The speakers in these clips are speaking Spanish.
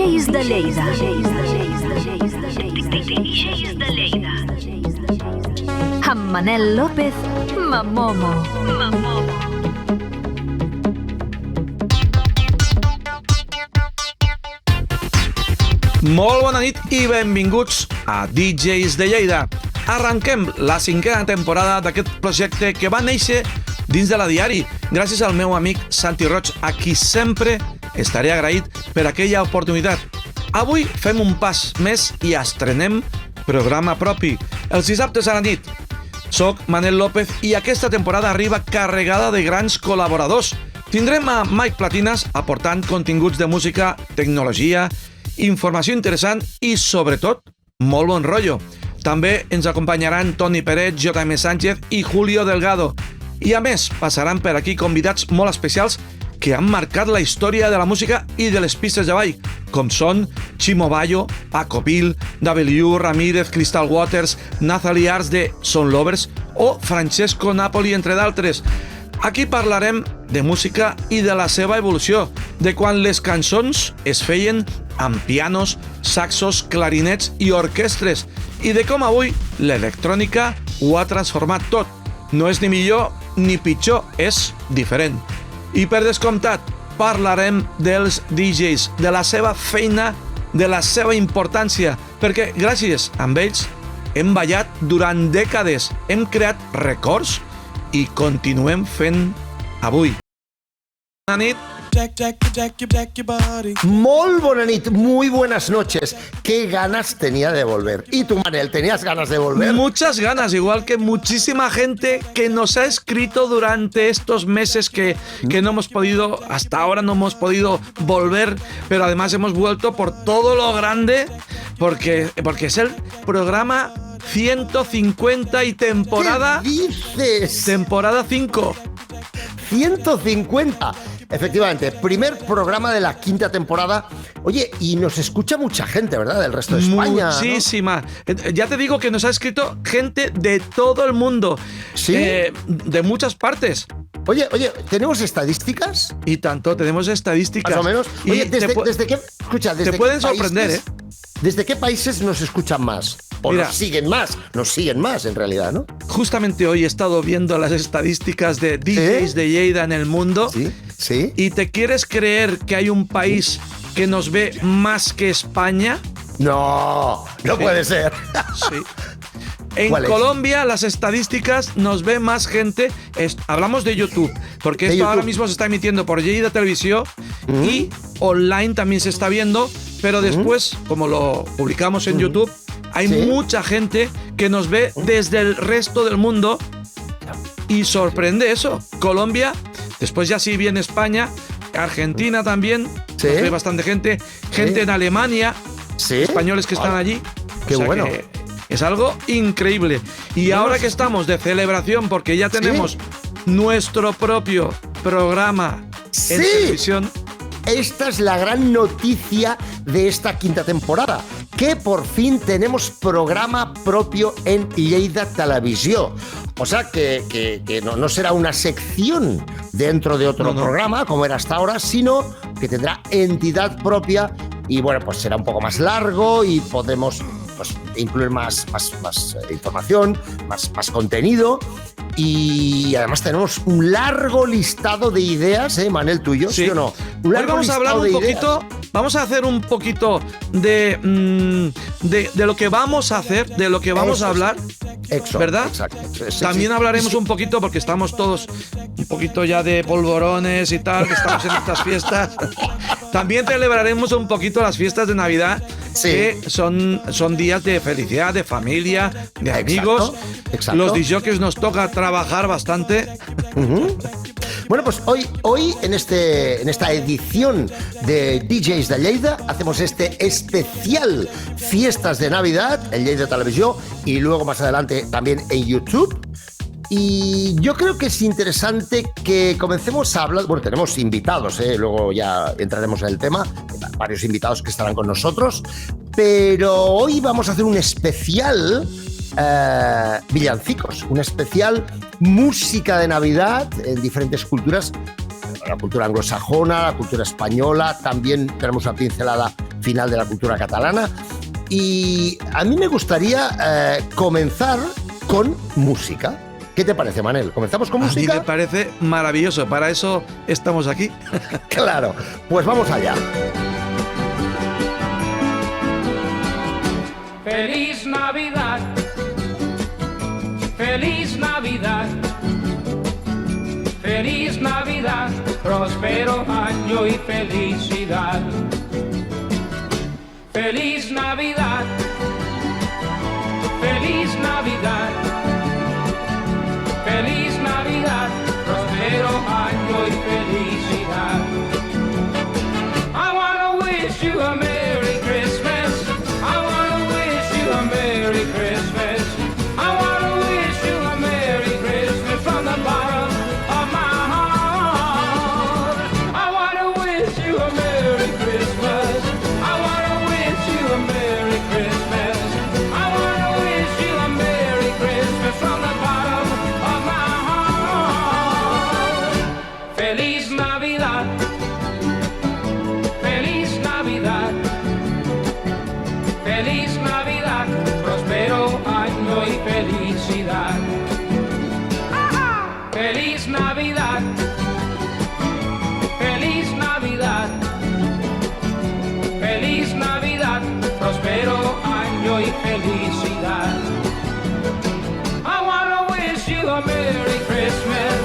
DJs de Lleida. Amb Manel López, Mamomo. Molt bona nit i benvinguts a DJs de Lleida. Arrenquem la 5a temporada d'aquest projecte que va néixer dins de la Diari, gràcies al meu amic Santi Roig, a qui sempre estaré agraït per aquella oportunitat. Avui fem un pas més i estrenem programa propi, els dissabtes a la nit. Soc Manel López i aquesta temporada arriba carregada de grans col·laboradors. Tindrem a Mike Platinas aportant continguts de música, tecnologia, informació interessant i, sobretot, molt bon rotllo. També ens acompanyaran Toni Peret, J.M. Sánchez i Julio Delgado. I a més, passaran per aquí convidats molt especials que han marcat la història de la música i de les pistes de ball, com són Chimo Bayo, Paco Pil, W. Ramírez, Crystal Waters, Nathalie Arts de Son Lovers o Francesco Napoli, entre d'altres. Aquí parlarem de música i de la seva evolució, de quan les cançons es feien amb pianos, saxos, clarinets i orquestres, i de com avui l'electrònica ho ha transformat tot. No és ni millor ni pitjor, és diferent. I per descomptat, parlarem dels DJs, de la seva feina, de la seva importància, perquè gràcies a ells hem ballat durant dècades, hem creat records i continuem fent avui. Bona nit. Molt bona nit, muy buenas noches. Qué ganas tenía de volver. ¿Y tú, Manel, tenías ganas de volver? Muchas ganas, igual que muchísima gente que nos ha escrito durante estos meses que no hemos podido, hasta ahora no hemos podido volver, pero además hemos vuelto por todo lo grande, porque es el programa 150 y temporada... ¿Qué dices? Temporada 5. 150. Efectivamente, primer programa de la 5ª temporada. Oye, y nos escucha mucha gente, ¿verdad? Del resto de España. Muchísima. ¿No? Ya te digo que nos ha escrito gente de todo el mundo. ¿Sí? De muchas partes. Oye, ¿tenemos estadísticas? Y tanto, tenemos estadísticas. Más o menos. Oye, ¿desde qué? Escucha, te pueden sorprender, ¿eh? ¿Desde qué países nos escuchan más? O mira, nos siguen más en realidad, ¿no? Justamente hoy he estado viendo las estadísticas de DJs de Lleida en el mundo. Sí. ¿Y te quieres creer que hay un país que nos ve más que España? No puede ser. Sí. En Colombia las estadísticas nos ve más gente, hablamos de YouTube, porque esto ahora mismo se está emitiendo por Lleida Televisión y online también se está viendo, pero después, como lo publicamos en YouTube, hay mucha gente que nos ve desde el resto del mundo y sorprende eso. Colombia, después ya sí viene España, Argentina también, nos ve bastante gente en Alemania, españoles que están allí. Qué bueno. Es algo increíble. Y ahora que estamos de celebración, porque ya tenemos nuestro propio programa en televisión. Esta es la gran noticia de esta 5ª temporada, que por fin tenemos programa propio en Lleida Televisió. O sea que no será una sección dentro de otro programa, como era hasta ahora, sino que tendrá entidad propia y bueno, pues será un poco más largo y podremos incluir más información, más contenido. Y además tenemos un largo listado de ideas, Manel, tú y yo, ¿sí o no? Hoy vamos a hablar un poquito, vamos a hacer un poquito de lo que vamos a hacer, de lo que vamos a hablar, ¿verdad? Exacto. También hablaremos un poquito, porque estamos todos un poquito ya de polvorones y tal, que estamos en estas fiestas. También celebraremos un poquito las fiestas de Navidad, que son días de felicidad, de familia, de amigos. Exacto. Los disjockeys nos toca trabajar bastante. Bueno, pues hoy en esta edición de DJs de Lleida hacemos este especial Fiestas de Navidad en Lleida Televisió y luego más adelante también en YouTube. Y yo creo que es interesante que comencemos a hablar. Bueno, tenemos invitados, luego ya entraremos en el tema, varios invitados que estarán con nosotros, pero hoy vamos a hacer un especial villancicos, un especial música de Navidad en diferentes culturas, la cultura anglosajona, la cultura española, también tenemos una pincelada final de la cultura catalana. Y a mí me gustaría comenzar con música. ¿Qué te parece, Manel? ¿Comenzamos con música? A mí me parece maravilloso, para eso estamos aquí. Claro, pues vamos allá. Feliz Navidad, feliz Navidad, feliz Navidad, próspero año y felicidad. Feliz Navidad, feliz Navidad, feliz Navidad, próspero año y felicidad. I wanna wish you a Merry Christmas. I wanna wish you a Merry Christmas. I wanna wish you a Merry Christmas from the bottom of my heart. I wanna wish you a Merry Christmas. I wanna wish you a Merry Christmas. I wanna wish you a Merry Christmas from the bottom of my heart. Feliz Navidad. Feliz Navidad. Feliz Navidad, próspero año y felicidad. Feliz Navidad, feliz Navidad, feliz Navidad, próspero año y felicidad. I wanna wish you a Merry Christmas.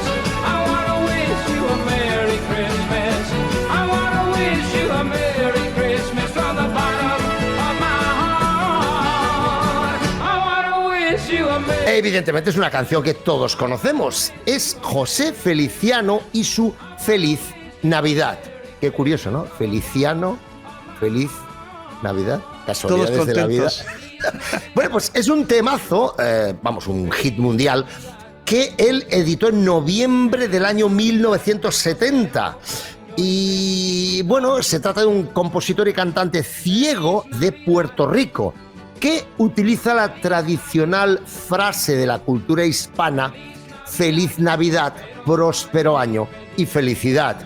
I wanna wish you a Merry Christmas. I wanna wish you a Merry Christmas from the bottom of my heart. I wanna wish you a Merry. Evidentemente es una canción que todos conocemos. Es José Feliciano y su Feliz Navidad. Qué curioso, ¿no? Feliciano, Feliz Navidad. Casualidades Todos de la vida. contentos. Bueno, pues es un temazo, vamos, un hit mundial, que él editó en noviembre del año 1970. Y bueno, se trata de un compositor y cantante ciego de Puerto Rico que utiliza la tradicional frase de la cultura hispana: Feliz Navidad, próspero año y felicidad.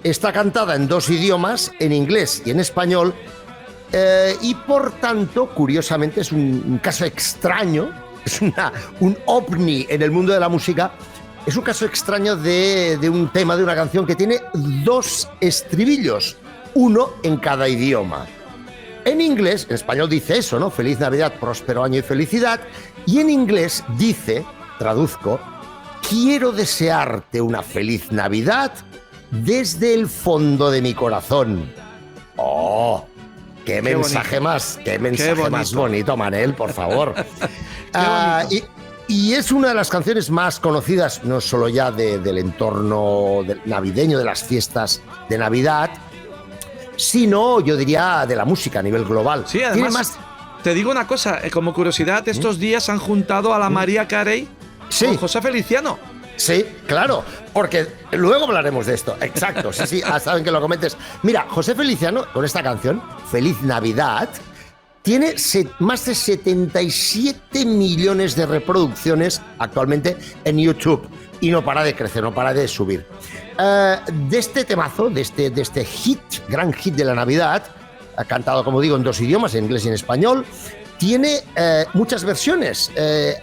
Está cantada en dos idiomas, en inglés y en español, y por tanto, curiosamente, es un caso extraño, es un ovni en el mundo de la música. Es un caso extraño de un tema, de una canción que tiene dos estribillos, uno en cada idioma. En inglés, en español dice eso, ¿no? Feliz Navidad, próspero año y felicidad. Y en inglés dice, traduzco: quiero desearte una feliz Navidad desde el fondo de mi corazón. ¡Oh! ¡Qué mensaje más! ¡Qué mensaje más bonito, Manel, por favor! Y es una de las canciones más conocidas, no solo ya del entorno navideño, de las fiestas de Navidad, sino, yo diría, de la música a nivel global. Sí, además, te digo una cosa, como curiosidad, estos días han juntado a la María Carey con José Feliciano. Sí, claro, porque luego hablaremos de esto. Exacto, sí, saben que lo comentes. Mira, José Feliciano, con esta canción, Feliz Navidad, tiene más de 77 millones de reproducciones actualmente en YouTube. Y no para de crecer, no para de subir. De este temazo, de este hit, gran hit de la Navidad, cantado, como digo, en dos idiomas, en inglés y en español, tiene muchas versiones.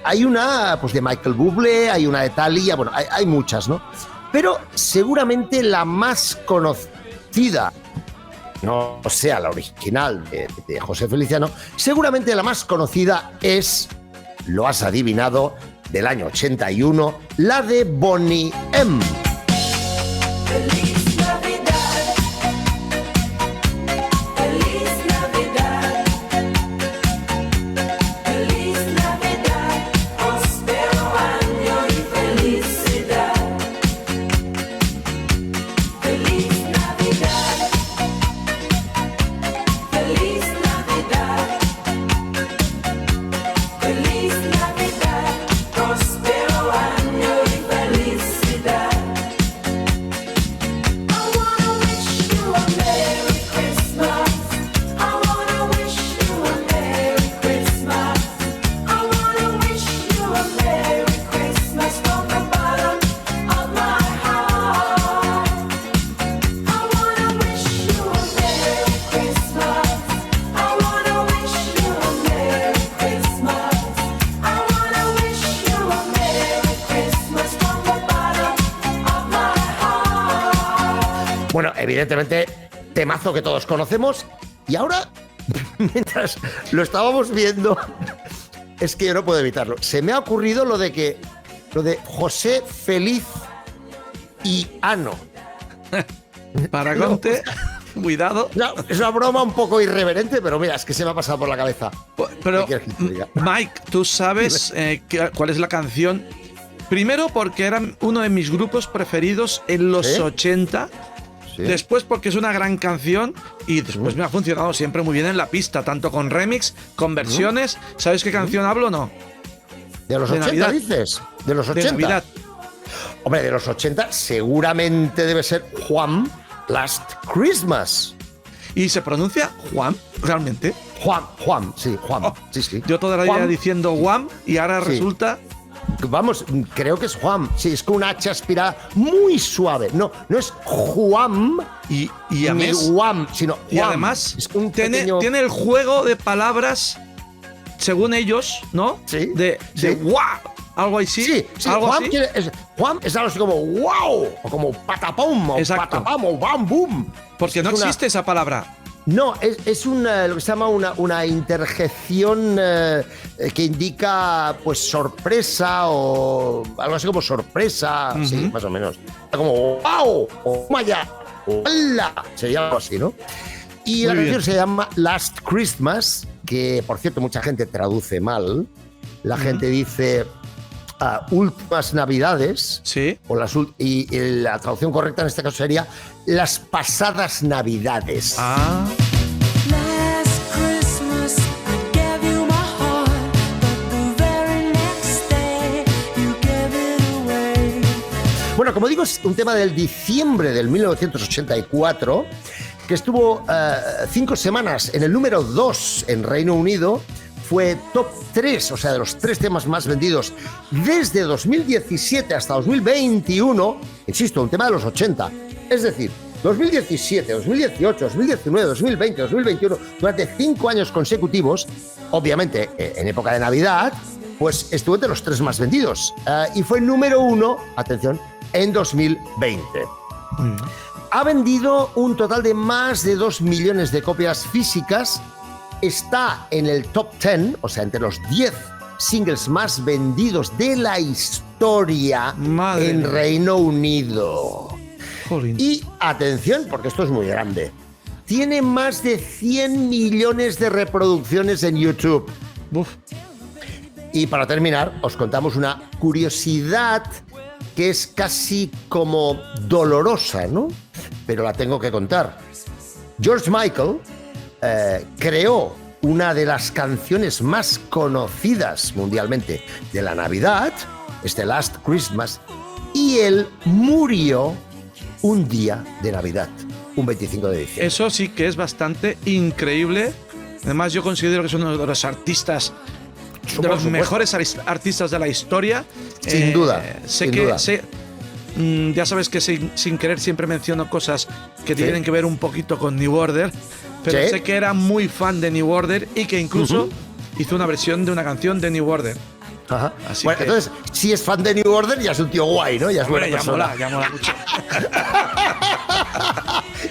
Hay una pues, de Michael Bublé, hay una de Thalía, bueno, hay muchas, ¿no? Pero seguramente la más conocida, no sea la original de José Feliciano, seguramente la más conocida es, lo has adivinado, del año 81, la de Boney M. Feliz Navidad, feliz Navidad, feliz Navidad, próspero año y felicidad. Feliz Navidad, feliz Navidad, feliz Navidad, próspero año y felicidad. Bueno, evidentemente, temazo que todos conocemos. Y ahora, mientras lo estábamos viendo, es que yo no puedo evitarlo. Se me ha ocurrido lo de José Feliz y Ano. Para Conte, cuidado. No, es una broma un poco irreverente, pero mira, es que se me ha pasado por la cabeza. Pero, ¿Qué quieres que te diga? Mike, ¿tú sabes cuál es la canción? Primero porque era uno de mis grupos preferidos en los ¿Sí? 80. Sí. Después porque es una gran canción y después me ha funcionado siempre muy bien en la pista, tanto con remix, con versiones. ¿Sabes qué canción hablo o no? ¿De los de 80 Navidad. dices? ¿De los 80? De Navidad. Hombre, de los 80 seguramente debe ser Juan Last Christmas. Y se pronuncia Juan, realmente. Juan, sí, Juan. Oh, Sí, sí. Yo toda la vida Juan. diciendo Juan y ahora Sí. resulta... Vamos, creo que es Juan. Sí, es con una H aspirada muy suave. No es Juan Y ni además, Juan, sino Juan. y además es un tiene, pequeño... tiene el juego de palabras, según ellos, ¿no? Sí, De sí. guau, algo así. Sí, algo Juan, así. Juan es algo así como wow, o como patapum, o Exacto. patapam, o bam, boom. Porque no Es una- existe esa palabra. No, es lo que se llama una interjección que indica pues sorpresa o algo así como sorpresa, sí, más o menos. Como wow, o vaya, hola, sería algo así, ¿no? Y la Muy canción bien. se llama Last Christmas, que por cierto mucha gente traduce mal. La gente dice últimas navidades. Sí. O y la traducción correcta en este caso sería las pasadas navidades. Ah, Last Christmas I gave you my heart, but the very next day you gave it away. Bueno, como digo, es un tema del diciembre del 1984 que estuvo 5 semanas en el número 2 en Reino Unido. Fue top 3, o sea, de los 3 temas más vendidos desde 2017 hasta 2021. Insisto, un tema de los 80. Es decir, 2017, 2018, 2019, 2020, 2021, durante 5 años consecutivos, obviamente en época de Navidad, pues estuvo entre los 3 más vendidos. Y fue número 1, atención, en 2020. Ha vendido un total de más de 2 millones de copias físicas. Está en el top 10, o sea, entre los 10 singles más vendidos de la historia Madre en mía. Reino Unido. jolín. Y atención, porque esto es muy grande. Tiene más de 100 millones de reproducciones en YouTube. Uf. Y para terminar, os contamos una curiosidad que es casi como dolorosa, ¿no? Pero la tengo que contar. George Michael creó una de las canciones más conocidas mundialmente de la Navidad, este Last Christmas, y él murió un día de Navidad, un 25 de diciembre. Eso sí que es bastante increíble. Además, yo considero que es uno de los artistas, de Por los supuesto. mejores artistas de la historia. Sin duda, Sé sin que duda. ya sabes que sin querer siempre menciono cosas que Sí. tienen que ver un poquito con New Order, pero Sí. sé que era muy fan de New Order y que incluso hizo una versión de una canción de New Order. Ajá. Así Bueno, que- entonces, si es fan de New Order, ya es un tío guay, ¿no? Ya es buena Hombre, persona. ya mola mucho.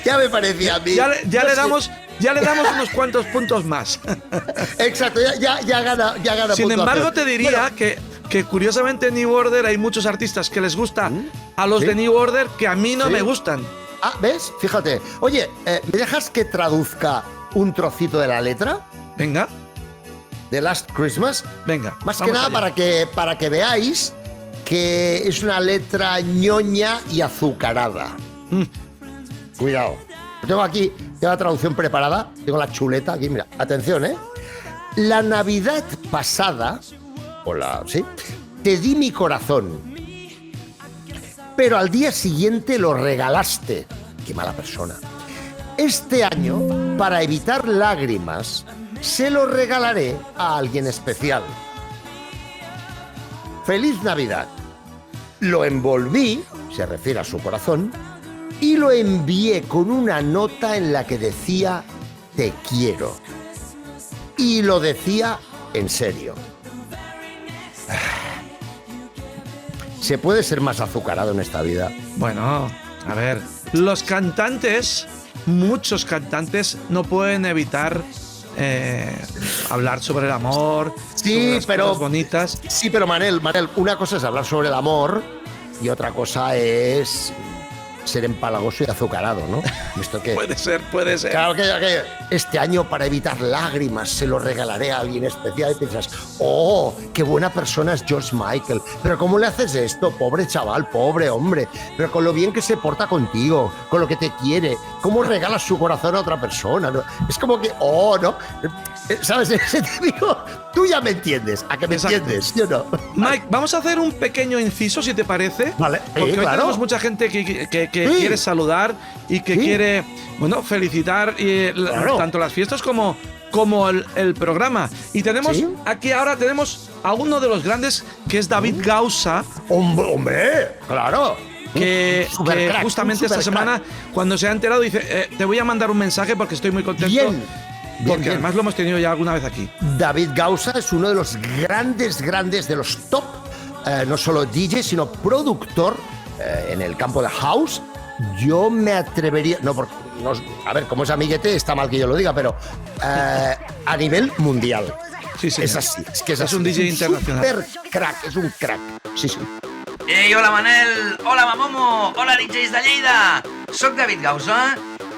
Ya me parecía a mí. Ya No le sé. damos unos cuantos puntos más. Exacto, ya gana Sin puntuación. embargo, te diría Bueno, que curiosamente en New Order hay muchos artistas que les gusta a los Sí. de New Order que a mí no Sí. me gustan. ¿ves? Fíjate. Oye, ¿me dejas que traduzca un trocito de la letra Venga, de Last Christmas? venga. Más que vamos nada allá. para que veáis que es una letra ñoña y azucarada. Cuidado. Tengo aquí, tengo la traducción preparada, tengo la chuleta aquí, mira, atención, ¿eh? La Navidad pasada, sí, te di mi corazón, pero al día siguiente lo regalaste. Qué mala persona. Este año, para evitar lágrimas, se lo regalaré a alguien especial. Feliz Navidad. Lo envolví, se refiere a su corazón, y lo envié con una nota en la que decía te quiero. Y lo decía en serio. ¿Se puede ser más azucarado en esta vida? Bueno, a ver, los cantantes, muchos cantantes, no pueden evitar hablar sobre el amor, Sí, sobre las pero- cosas bonitas. Sí, pero Manel, una cosa es hablar sobre el amor y otra cosa es ser empalagoso y azucarado, ¿no? Esto que... Puede ser. Claro que este año, para evitar lágrimas, se lo regalaré a alguien especial y piensas, oh, qué buena persona es George Michael, pero ¿cómo le haces esto? Pobre chaval, pobre hombre, pero con lo bien que se porta contigo, con lo que te quiere, ¿cómo regalas su corazón a otra persona? ¿No? Es como que, oh, ¿no? ¿Sabes? Ese típico, tú ya me entiendes, ¿a que me Exacto. entiendes? ¿Sí o no? Mike, vamos a hacer un pequeño inciso, si te parece. Vale, Porque hoy claro. tenemos mucha gente que Sí. quiere saludar y que Sí. quiere, bueno, felicitar Claro. tanto las fiestas como el programa. Y tenemos Sí. aquí ahora tenemos a uno de los grandes, que es David Gausa, Hombre, claro. que Supercrack, justamente un esta supercrack. semana, cuando se ha enterado, dice, te voy a mandar un mensaje porque estoy muy contento. Bien, Porque bien. además lo hemos tenido ya alguna vez aquí. David Gausa es uno de los grandes de los top, no solo DJ, sino productor en el campo de house. Yo me atrevería, a ver, como es amiguete, está mal que yo lo diga, pero a nivel mundial. Sí, señor. Es así, es que es Es así. un DJ internacional. Super crack, es un crack. Sí, sí. Ei, hola Manel, hola Mamomo, hola DJs de Lleida. Soc David Gausa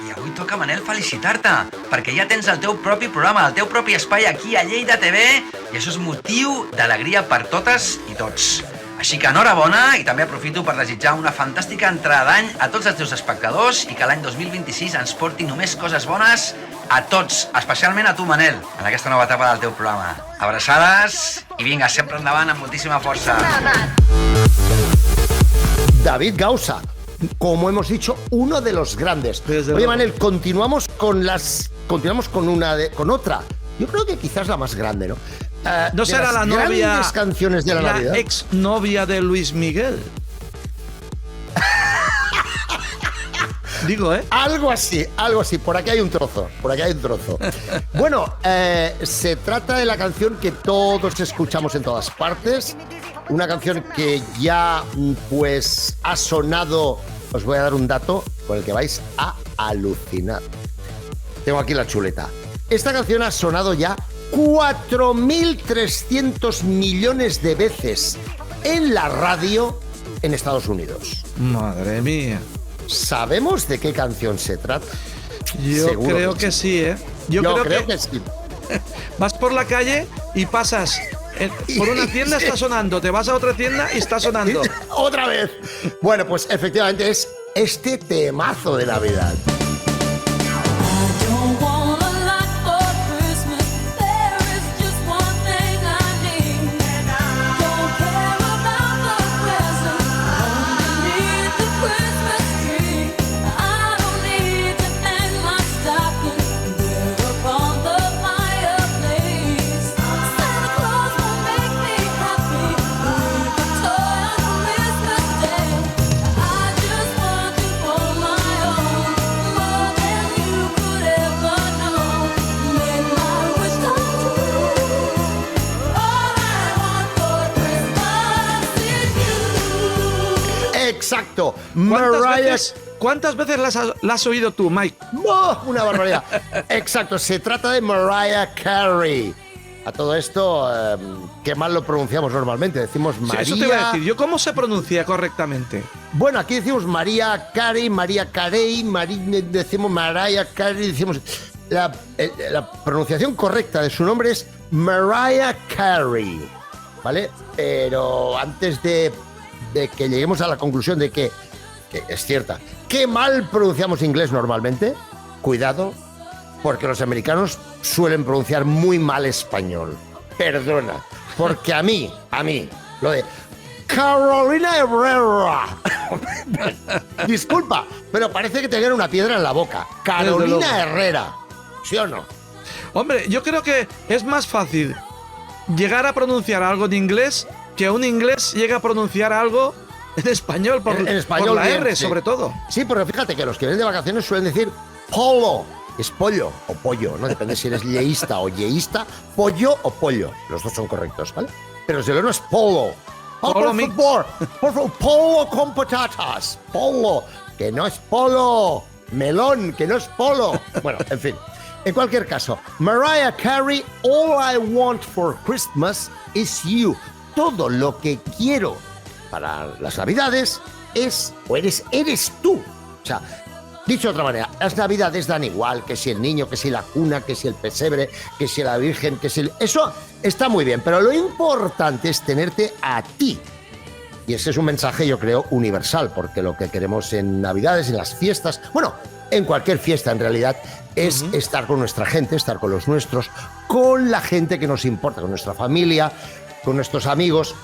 i avui toca, Manel, felicitar-te perquè ja tens el teu propi programa, el teu propi espai aquí a Lleida TV i això és motiu d'alegria per totes i tots. Així que enhorabona i també aprofito per desitjar una fantàstica entrada d'any a tots els teus espectadors i que l'any 2026 ens porti només coses bones a tots, especialment a tu, Manel, en aquesta nova etapa del teu programa. Abraçades i vinga, sempre endavant amb moltíssima força. David Gausa, como hemos dicho, uno de los grandes. Desde Oye, luego. Manel, continuamos con con otra. Yo creo que quizás la más grande, ¿no? ¿No De será las la novia, grandes canciones de la Navidad. exnovia de Luis Miguel? Digo, ¿eh? Algo así. Por aquí hay un trozo. Bueno, se trata de la canción que todos escuchamos en todas partes. Una canción que ya, pues, ha sonado. Os voy a dar un dato con el que vais a alucinar. Tengo aquí la chuleta. Esta canción ha sonado ya 4.300 millones de veces en la radio en Estados Unidos. Madre mía. ¿Sabemos de qué canción se trata? Yo Seguro creo que que sí, ¿eh? Yo creo que sí. Vas por la calle y pasas. Por una tienda está sonando, te vas a otra tienda y está sonando. Otra vez. Bueno, pues efectivamente es este temazo de Navidad. Don't want a lot for Christmas. There is just one thing I need. Don't care about the presents. Only need the Christmas tree. I don't need to hang my stocking there upon the fireplace. Santa Claus will make me happy with a toy on Christmas Day. I just want you for my own, more than you could ever know. Make my wish come true. All I want for Christmas is you. Exacto. Mariah. ¿Cuántas veces la has oído tú, Mike? ¡Oh! Una barbaridad. Exacto, se trata de Mariah Carey. A todo esto, qué mal lo pronunciamos normalmente. Decimos Sí, María. eso te iba a decir. ¿Yo cómo se pronuncia correctamente? Bueno, aquí decimos María Carey, decimos Mariah Carey, decimos... La pronunciación correcta de su nombre es Mariah Carey, ¿vale? Pero antes de que lleguemos a la conclusión de que es cierta, qué mal pronunciamos inglés normalmente, cuidado, porque los americanos suelen pronunciar muy mal español. Perdona, porque a mí, lo de Carolina Herrera. Disculpa, pero parece que tener una piedra en la boca. Desde Carolina luego. Herrera. ¿Sí o no? Hombre, yo creo que es más fácil llegar a pronunciar algo en inglés que un inglés llegue a pronunciar algo en español, por, En español por la bien, R, sí. sobre todo. Sí, pero fíjate que los que vienen de vacaciones suelen decir polo. Es pollo o pollo, ¿no? Depende si eres yeísta o yeísta. Pollo o pollo. Los dos son correctos, ¿vale? Pero el no es polo. Oh, Polo, por favor, polo con patatas. Polo. que no es polo, melón, que no es polo. Bueno, en fin. En cualquier caso, Mariah Carey, All I Want for Christmas is You. Todo lo que quiero para las Navidades es, o eres tú. O sea, dicho de otra manera, las Navidades dan igual, que si el niño, que si la cuna, que si el pesebre, que si la Virgen, que si... Eso está muy bien, pero lo importante es tenerte a ti. Y ese es un mensaje, yo creo, universal, porque lo que queremos en Navidades, en las fiestas, bueno, en cualquier fiesta en realidad, es estar con nuestra gente, estar con los nuestros, con la gente que nos importa, con nuestra familia, con nuestros amigos.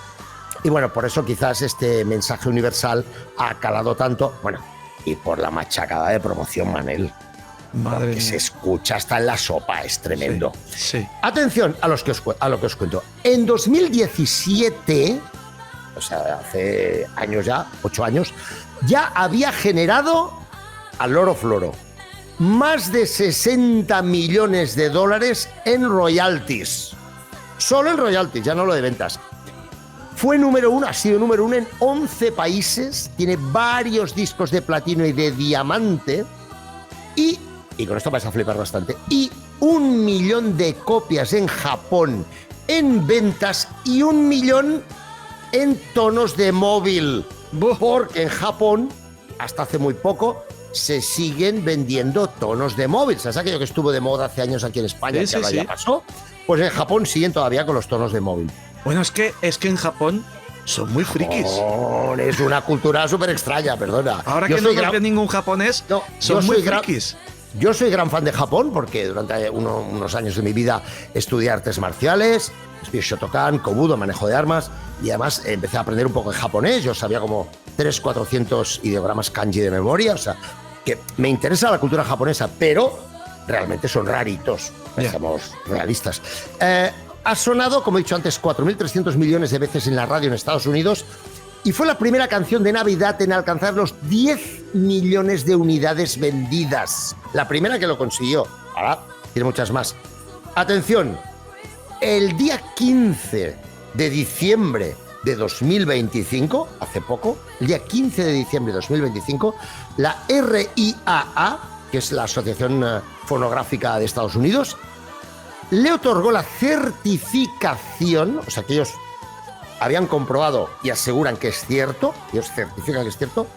Y bueno, por eso quizás este mensaje universal ha calado tanto, bueno, y por la machacada de promoción, Manel. Madre Que mía. se escucha hasta en la sopa, es tremendo. Sí. Atención a lo que os cuento. En 2017, o sea, hace años ya, 8 años, ya había generado al loro floro más de 60 millones de dólares en royalties. Solo en royalties, ya no lo de ventas. Fue número uno, ha sido número uno en 11 países, tiene varios discos de platino y de diamante y con esto vais a flipar bastante, y 1 millón de copias en Japón en ventas y 1 millón en tonos de móvil. Porque en Japón, hasta hace muy poco, se siguen vendiendo tonos de móvil. ¿Sabes aquello que estuvo de moda hace años aquí en España, Sí, que ahora sí, ya sí. pasó? Pues en Japón siguen todavía con los tonos de móvil. Bueno, es que en Japón son muy frikis. Oh, es una cultura súper extraña, perdona. Ahora Yo que no soy nos gran- ve ningún japonés, No, son yo muy soy gran- frikis. Yo soy gran fan de Japón porque durante unos años de mi vida estudié artes marciales, estudié Shotokan, Kobudo, manejo de armas, y además empecé a aprender un poco de japonés. Yo sabía como 300-400 ideogramas kanji de memoria, o sea, que me interesa la cultura japonesa, pero realmente son raritos, Ya. seamos realistas. Ha sonado, como he dicho antes, 4.300 millones de veces en la radio en Estados Unidos y fue la primera canción de Navidad en alcanzar los 10 millones de unidades vendidas. La primera que lo consiguió. Ahora tiene muchas más. Atención, el día 15 de diciembre de 2025, hace poco, el día 15 de diciembre de 2025, la RIAA, que es la Asociación Fonográfica de Estados Unidos, le otorgó la certificación, o sea que ellos habían comprobado y aseguran que es cierto, ellos certifican que es cierto,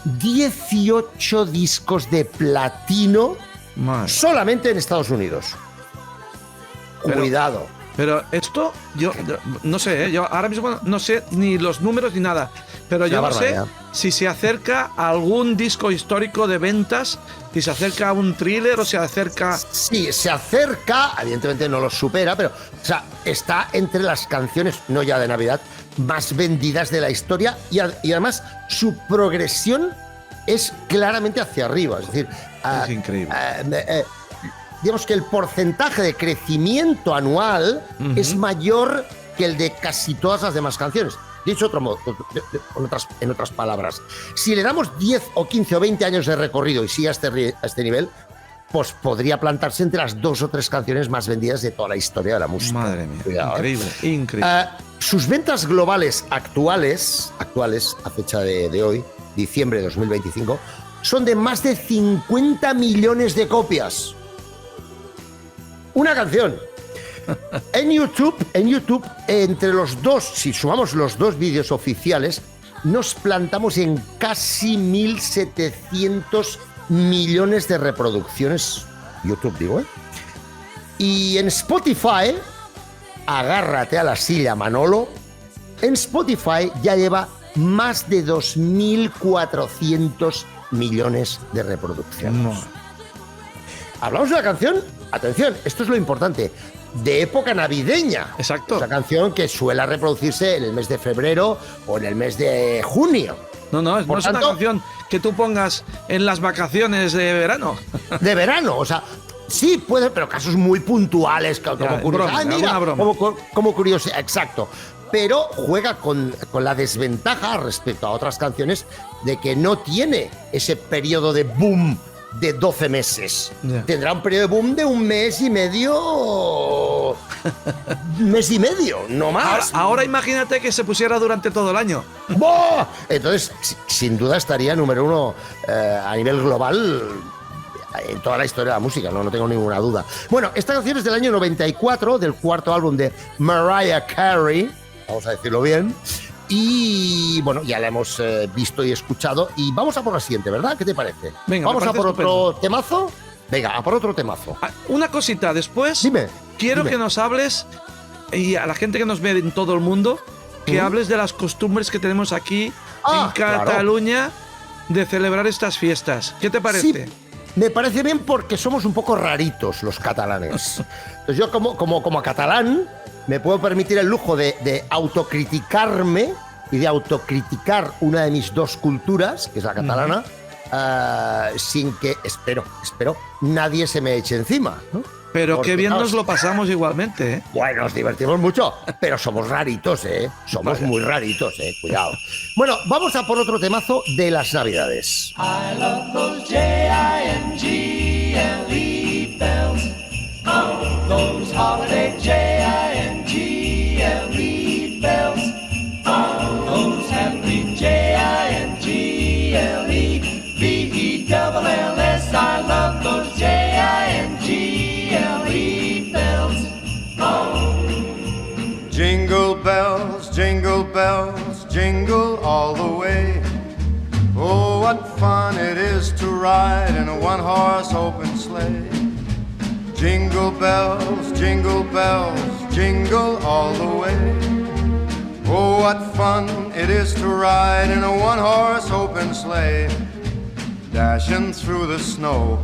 18 discos de platino Madre. solamente en Estados Unidos. Pero- Cuidado. Pero esto, yo no sé, yo ahora mismo no sé ni los números ni nada. Pero yo Una no sé barbaridad. si se acerca a algún disco histórico de ventas, si se acerca a un thriller o se acerca... Sí, se acerca, evidentemente no lo supera, pero o sea, está entre las canciones, no ya de Navidad, más vendidas de la historia y además su progresión es claramente hacia arriba. Es decir, Es increíble. digamos que el porcentaje de crecimiento anual es mayor que el de casi todas las demás canciones. Dicho otro modo, en otras palabras, si le damos 10 o 15 o 20 años de recorrido y sigue a este nivel, pues podría plantarse entre las 2 o 3 canciones más vendidas de toda la historia de la música. Madre mía, Cuidado, ¿eh? increíble, increíble. Sus ventas globales actuales a fecha de hoy, diciembre de 2025, son de más de 50 millones de copias. Una canción. En YouTube, entre los dos, si sumamos los dos vídeos oficiales, nos plantamos en casi 1.700 millones de reproducciones. YouTube, digo, ¿eh? Y en Spotify, agárrate a la silla, Manolo, en Spotify ya lleva más de 2.400 millones de reproducciones. No. Hablamos de una canción, atención, esto es lo importante, de época navideña. Exacto. Una canción que suele reproducirse en el mes de febrero o en el mes de junio. No, Por es una tanto- canción que tú pongas en las vacaciones de verano. De verano, o sea, sí puede, pero casos muy puntuales, como Ya, curiosidad. broma, Ah, mira, alguna broma. como curiosidad, exacto. Pero juega con la desventaja respecto a otras canciones de que no tiene ese periodo de boom de 12 meses. Ya. Tendrá un periodo de boom de un mes y medio. Mes y medio, no Ahora, más. ahora imagínate que se pusiera durante todo el año. ¡Buah! Entonces, sin duda estaría número uno a nivel global en toda la historia de la música, no tengo ninguna duda. Bueno, esta canción es del año 94, del cuarto álbum de Mariah Carey, vamos a decirlo bien. Y bueno, ya la hemos visto y escuchado. Y vamos a por la siguiente, ¿verdad? ¿Qué te parece? Venga, ¿Vamos me a parece por estupendo. otro temazo? Venga, a por otro temazo. Ah, una cosita, después Dime. quiero dime. que nos hables, y a la gente que nos ve en todo el mundo, que hables de las costumbres que tenemos aquí en claro. Cataluña de celebrar estas fiestas. ¿Qué te parece? Sí, me parece bien porque somos un poco raritos los catalanes. Entonces yo como catalán me puedo permitir el lujo de autocriticarme y de autocriticar una de mis dos culturas, que es la catalana, sin que, espero, nadie se me eche encima, ¿no? Pero Porque, qué bien claro, nos lo pasamos igualmente, ¿eh? Bueno, nos divertimos mucho, pero somos raritos, ¿eh? Somos Vaya. muy raritos, ¿eh? Cuidado. Bueno, vamos a por otro temazo de las Navidades. I love those J-I-N-G-L-E bells. Oh, those holiday J-I-N-G-L-E bells. Oh, those happy J-I-N-G-L-E-B-E-double-L-S. I love those J-I-N-G-L-E bells. Jingle bells, jingle all the way. Oh, what fun it is to ride in a one-horse open sleigh. Jingle bells, jingle all the way. Oh, what fun it is to ride in a one-horse open sleigh. Dashing through the snow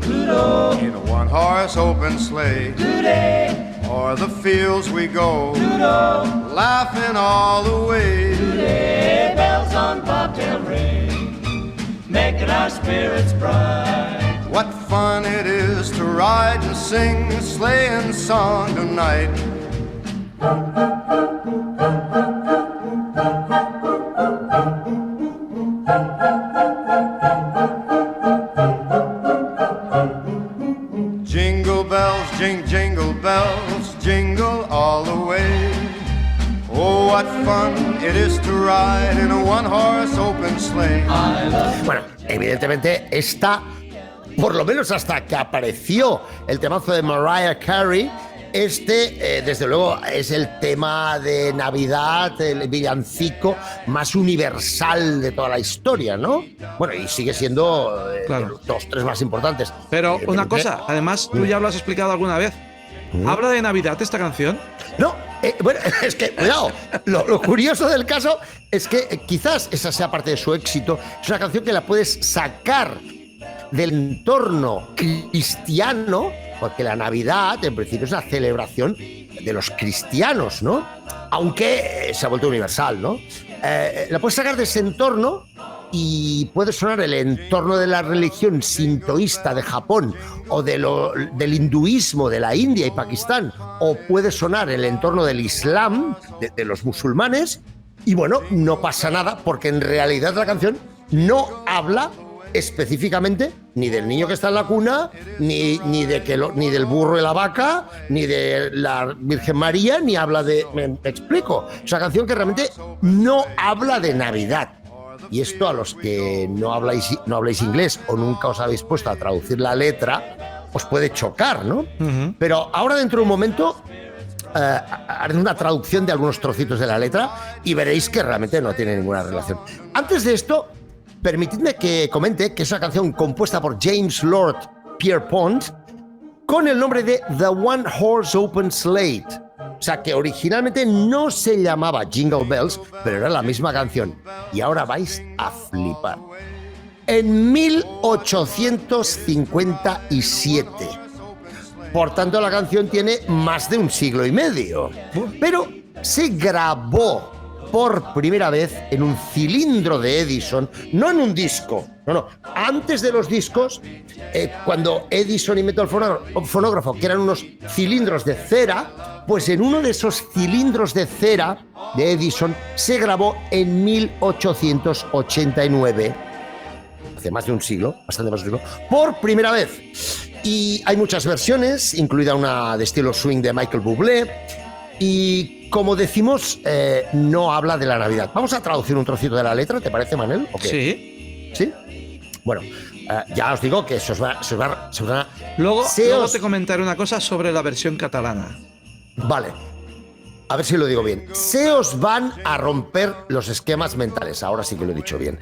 in a one-horse open sleigh. O'er the fields we go, laughing all the way. bells on bobtail ring, making our spirits bright. What fun it is to ride and sing a sleighing song tonight. Jingle bells, jingle bells, jingle all the way. Oh, what fun it is to ride in a one-horse open sleigh. Bueno, evidentemente esta, por lo menos hasta que apareció el temazo de Mariah Carey, desde luego, es el tema de Navidad, el villancico más universal de toda la historia, ¿no? Bueno, y sigue siendo Claro. los tres más importantes. Pero una Evidentemente- cosa, además tú ya lo has explicado alguna vez. ¿Habla de Navidad esta canción? No, bueno, es que, cuidado, lo curioso del caso es que quizás esa sea parte de su éxito. Es una canción que la puedes sacar del entorno cristiano, porque la Navidad, en principio, es una celebración de los cristianos, ¿no? Aunque se ha vuelto universal, ¿no? La puedes sacar de ese entorno y puede sonar el entorno de la religión sintoísta de Japón o del hinduismo de la India y Pakistán, o puede sonar el entorno del Islam, de los musulmanes, y bueno, no pasa nada porque en realidad la canción no habla específicamente ni del niño que está en la cuna, ni del burro y la vaca, ni de la Virgen María, ni habla de... ¿Me explico? Es una canción que realmente no habla de Navidad. Y esto, a los que no habláis inglés o nunca os habéis puesto a traducir la letra, os puede chocar, ¿no? Pero ahora, dentro de un momento, haré una traducción de algunos trocitos de la letra y veréis que realmente no tiene ninguna relación. Antes de esto, permitidme que comente que es una canción compuesta por James Lord Pierpont con el nombre de The One Horse Open Sleigh. O sea, que originalmente no se llamaba Jingle Bells, pero era la misma canción. Y ahora vais a flipar. En 1857. Por tanto, la canción tiene más de un siglo y medio. Pero se grabó por primera vez en un cilindro de Edison, no en un disco, no. Antes de los discos, cuando Edison inventó el fonógrafo, que eran unos cilindros de cera, pues en uno de esos cilindros de cera de Edison se grabó en 1889. hace más de un siglo, bastante más de un siglo, por primera vez. Y hay muchas versiones, incluida una de estilo swing de Michael Bublé, y como decimos, no habla de la Navidad. Vamos a traducir un trocito de la letra, ¿te parece, Manel? ¿O qué? Sí. ¿Sí? Bueno, ya os digo que se os va Luego os- te comentaré una cosa sobre la versión catalana. Vale. A ver si lo digo bien. Se os van a romper los esquemas mentales. Ahora sí que lo he dicho bien.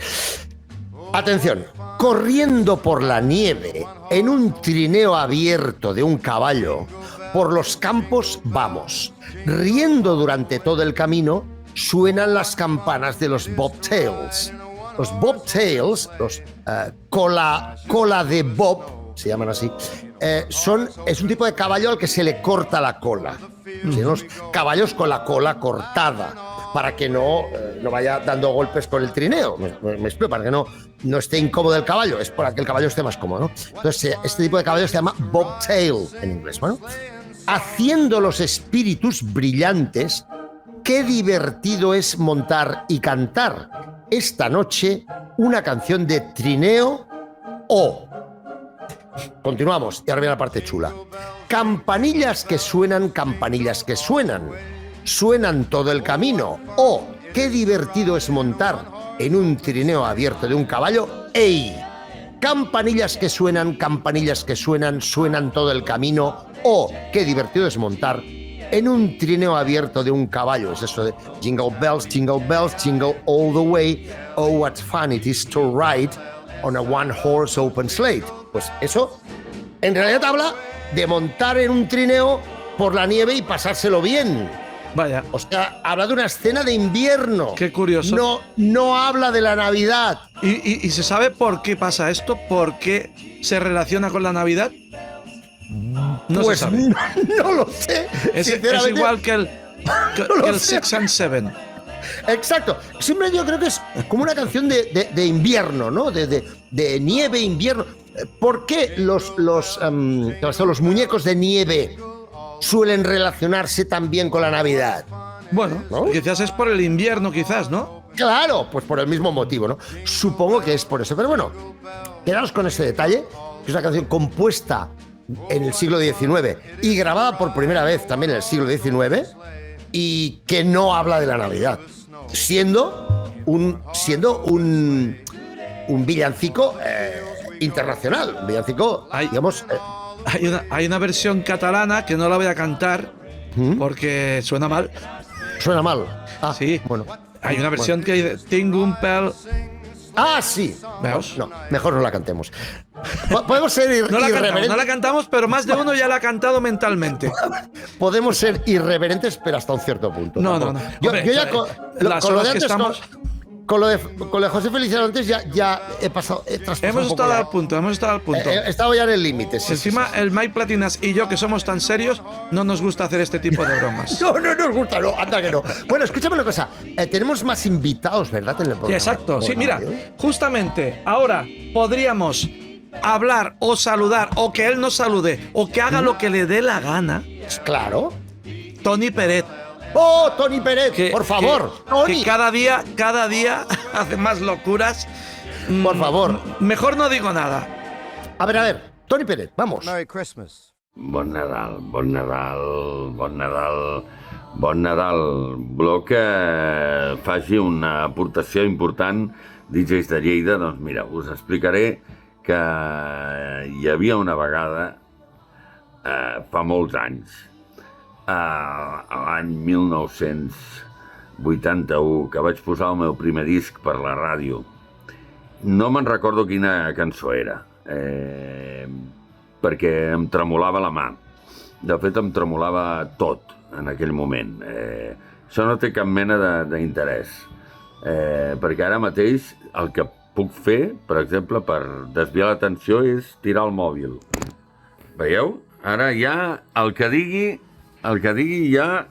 Atención. Corriendo por la nieve en un trineo abierto de un caballo, por los campos vamos. Riendo durante todo el camino, suenan las campanas de los bobtails. Los bobtails, los cola de bob, se llaman así, es un tipo de caballo al que se le corta la cola. ¿Sí? Los caballos con la cola cortada, para que no vaya dando golpes con el trineo. Me explico, para que no esté incómodo el caballo, es para que el caballo esté más cómodo, ¿no? Entonces, este tipo de caballo se llama bobtail en inglés, ¿no? Haciendo los espíritus brillantes, qué divertido es montar y cantar esta noche una canción de trineo o... Continuamos, y ahora viene la parte chula. Campanillas que suenan, suenan todo el camino. O, qué divertido es montar en un trineo abierto de un caballo. ¡Ey! Campanillas que suenan, suenan todo el camino. O, qué divertido es montar en un trineo abierto de un caballo. Es eso de jingle bells, jingle all the way. Oh, what fun it is to ride on a one-horse open slate. Pues eso, en realidad habla de montar en un trineo por la nieve y pasárselo bien. Vaya. O sea, habla de una escena de invierno. Qué curioso. No habla de la Navidad. ¿Y se sabe por qué pasa esto? ¿Por qué se relaciona con la Navidad? No Pues se sabe. no lo sé. Es Sinceramente, igual que el No lo sé. Six and Seven. Exacto. Siempre yo creo que es como una canción de invierno, ¿no? De nieve, invierno. ¿Por qué los muñecos de nieve suelen relacionarse también con la Navidad? Bueno, ¿No? quizás es por el invierno, quizás, ¿no? Claro, pues por el mismo motivo, ¿no? Supongo que es por eso. Pero bueno, quedaos con ese detalle, que es una canción compuesta en el siglo XIX y grabada por primera vez también en el siglo XIX y que no habla de la Navidad, siendo un villancico internacional, un villancico, Ay. digamos... Hay una versión catalana que no la voy a cantar porque suena mal. Suena mal. Ah, Sí. Bueno. Hay una versión que dice Tinc un pèl. Ah, sí. Veus? No, mejor no la cantemos. Podemos ser irreverentes. No la cantamos, pero más de uno ya la ha cantado mentalmente. Podemos ser irreverentes, pero hasta un cierto punto. No, Tampoco. no. Yo Hombre, ya las con lo horas de que antes, estamos- con lo de José Feliciano antes ya he traspasado Hemos un poco estado ya. al punto, hemos estado al punto. He estado ya en el límite. Sí, Encima, sí, sí. el Mike Platinas y yo, que somos tan serios, no nos gusta hacer este tipo de bromas. No nos gusta, no, anda que no. Bueno, escúchame una cosa. Tenemos más invitados, ¿verdad? En el Sí, programa. exacto. Sí, Bueno, mira, ¿eh? justamente ahora podríamos hablar o saludar, o que él nos salude, o que haga lo que le dé la gana, Claro. Toni Peret. ¡Oh, Toni Pérez! Que, por favor, que Toni. cada día hace más locuras. Por favor. Mejor no digo nada. A ver, Toni Pérez, vamos. Merry Christmas. Bon Nadal, bon Nadal, bon Nadal, bon Nadal. Voleu que faci una aportació important, DJs de Lleida? Doncs mira, us explicaré que hi havia una vegada, fa molts anys, a l'any 1981, que vaig posar el meu primer disc per la ràdio. No me'n recordo quina cançó era, perquè em tremolava la mà. De fet, em tremolava tot en aquell moment. Això no té cap mena d'interès, perquè ara mateix el que puc fer, per exemple, per desviar l'atenció és tirar el mòbil. Veieu? Ara ja el que digui ja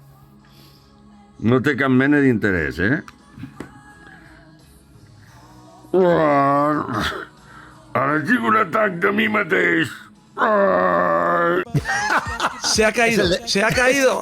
no té cap mena d'interès, Ara tinc un atac de mi mateix. Se ha caído, Es el de- se ha caído.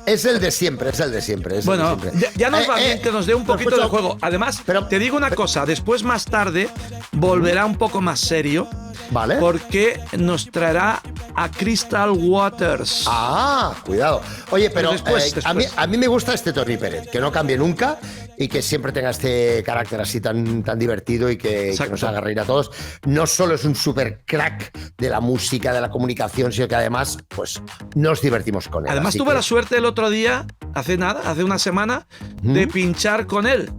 Es el de siempre, es el de siempre. Bueno, ya nos va bien que nos dé un pero poquito de escucha, juego. Además, pero- te digo una cosa, después más tarde volverá un poco más serio Vale. porque nos traerá a Crystal Waters. Ah, cuidado. Oye, pero Después. a mí me gusta este Tony Pérez, que no cambie nunca y que siempre tenga este carácter así tan divertido y que Exacto. nos haga reír a todos. No solo es un super crack de la música, de la comunicación, sino que además, pues, nos divertimos con él. Además Así tuve que- la suerte el otro día, hace una semana, de pinchar con él.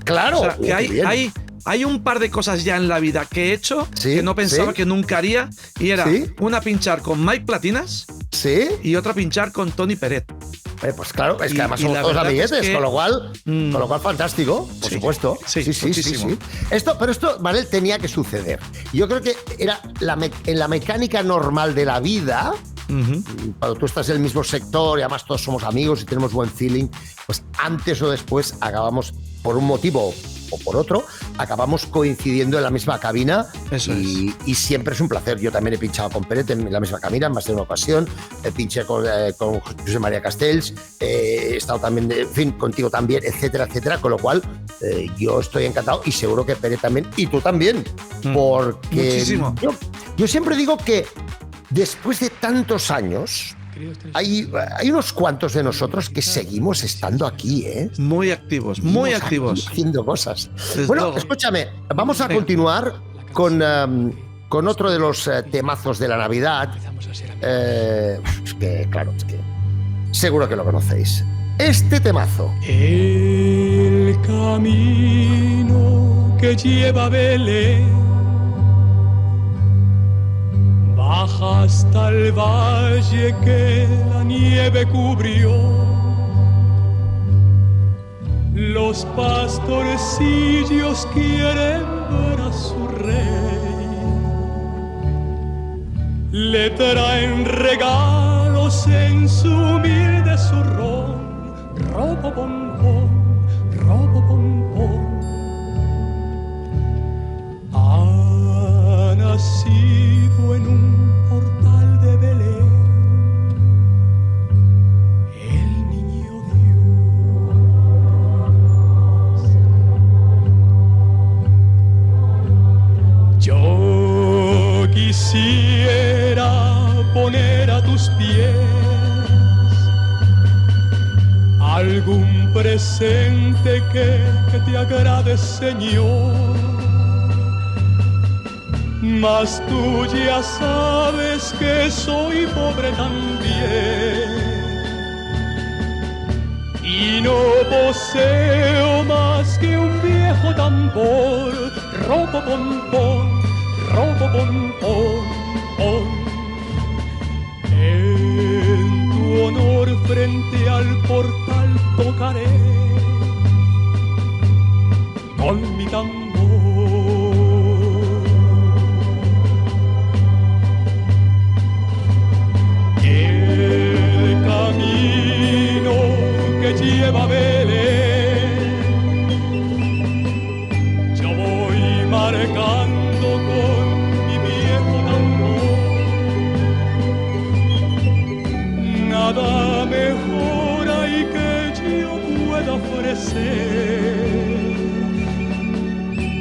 Claro, O sea, que qué bien. hay un par de cosas ya en la vida que he hecho Sí, que no pensaba sí. que nunca haría. Y era Sí. una pinchar con Mike Platinas ¿Sí? y otra pinchar con Tony Peret. Pues claro, es que Y- además y somos la todos verdad amiguetes, es que- con lo cual fantástico, por Sí, supuesto. sí, sí, muchísimo. Pero esto, Manel, tenía que suceder. Yo creo que era en la mecánica normal de la vida, cuando tú estás en el mismo sector y además todos somos amigos y tenemos buen feeling, pues antes o después acabamos, por un motivo o por otro, acabamos coincidiendo en la misma cabina. Eso y siempre es un placer. Yo también he pinchado con Peret en la misma cabina en más de una ocasión. Pinché con José María Castells, he estado también, en fin, contigo también, etcétera, etcétera. Con lo cual, yo estoy encantado y seguro que Peret también y tú también. Porque Muchísimo. yo siempre digo que después de tantos años, hay unos cuantos de nosotros que seguimos estando aquí, ¿eh? Muy activos, muy Seguimos activos. aquí haciendo cosas. Desde Bueno, luego. escúchame, vamos a Venga. continuar con otro de los temazos de la Navidad. Es que, claro, es que seguro que lo conocéis. Este temazo. El camino que lleva a Belén baja hasta el valle que la nieve cubrió. Los pastorcillos quieren ver a su rey. Le traen regalos en su humilde zurrón. Robo bombón, robo bombón. Ha nacido en un portal de Belén el niño Dios. Yo quisiera poner a tus pies algún presente que te agrade, Señor. Mas tú ya sabes que soy pobre también y no poseo más que un viejo tambor. Robo bombón, robo bombón, pon. En tu honor frente al portal tocaré con mi tambor. El camino que lleva a Belén yo voy marcando con mi viejo tambor. Nada mejor hay que yo pueda ofrecer.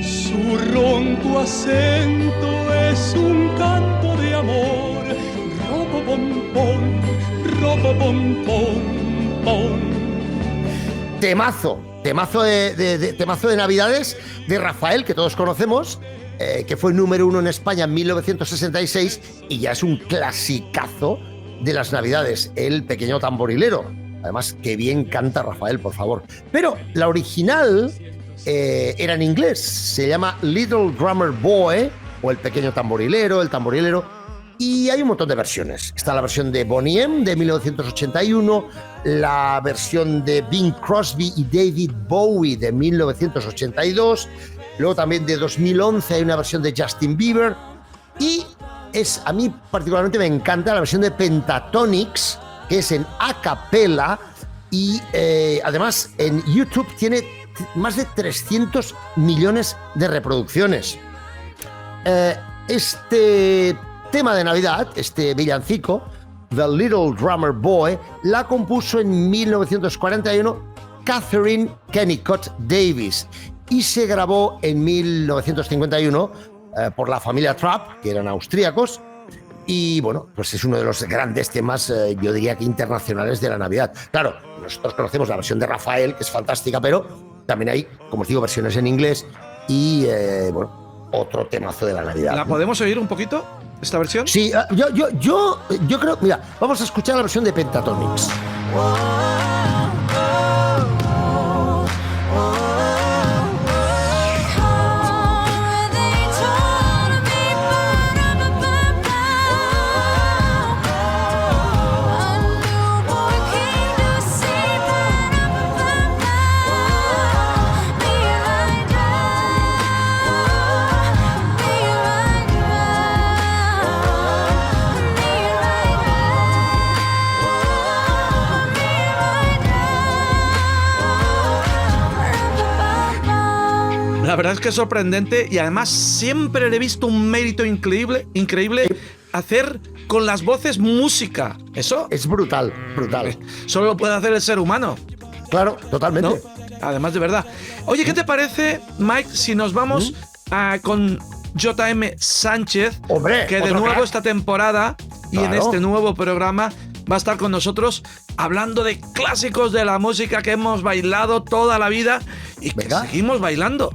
Su ronco acento es un canto de amor. Robo bombón, robo bombón, pon. Temazo de Navidades de Rafael, que todos conocemos, que fue número 1 en España en 1966 y ya es un clasicazo de las Navidades, El Pequeño Tamborilero. Además, qué bien canta Rafael, por favor. Pero la original era en inglés, se llama Little Drummer Boy, o El Pequeño Tamborilero, El Tamborilero. Y hay un montón de versiones. Está la versión de Boney M de 1981, la versión de Bing Crosby y David Bowie de 1982, luego también de 2011 hay una versión de Justin Bieber y a mí particularmente me encanta la versión de Pentatonix, que es en a cappella y además en YouTube tiene más de 300 millones de reproducciones. Este tema de Navidad, este villancico, The Little Drummer Boy, la compuso en 1941 Catherine Kennicott Davis y se grabó en 1951 por la familia Trapp, que eran austríacos. Y bueno, pues es uno de los grandes temas, yo diría que internacionales de la Navidad. Claro, nosotros conocemos la versión de Rafael, que es fantástica, pero también hay, como os digo, versiones en inglés y, bueno, otro temazo de la Navidad. ¿La podemos oír un poquito, esta versión? Sí, yo creo, mira, vamos a escuchar la versión de Pentatonix. La verdad es que es sorprendente y además siempre le he visto un mérito increíble hacer con las voces música. Eso es brutal. Solo lo puede hacer el ser humano. Claro, totalmente. ¿No? Además, de verdad. Oye, ¿qué te parece, Mike, si nos vamos con J.M. Sánchez? Hombre, que de nuevo esta temporada y en este nuevo programa va a estar con nosotros hablando de clásicos de la música que hemos bailado toda la vida y que seguimos bailando.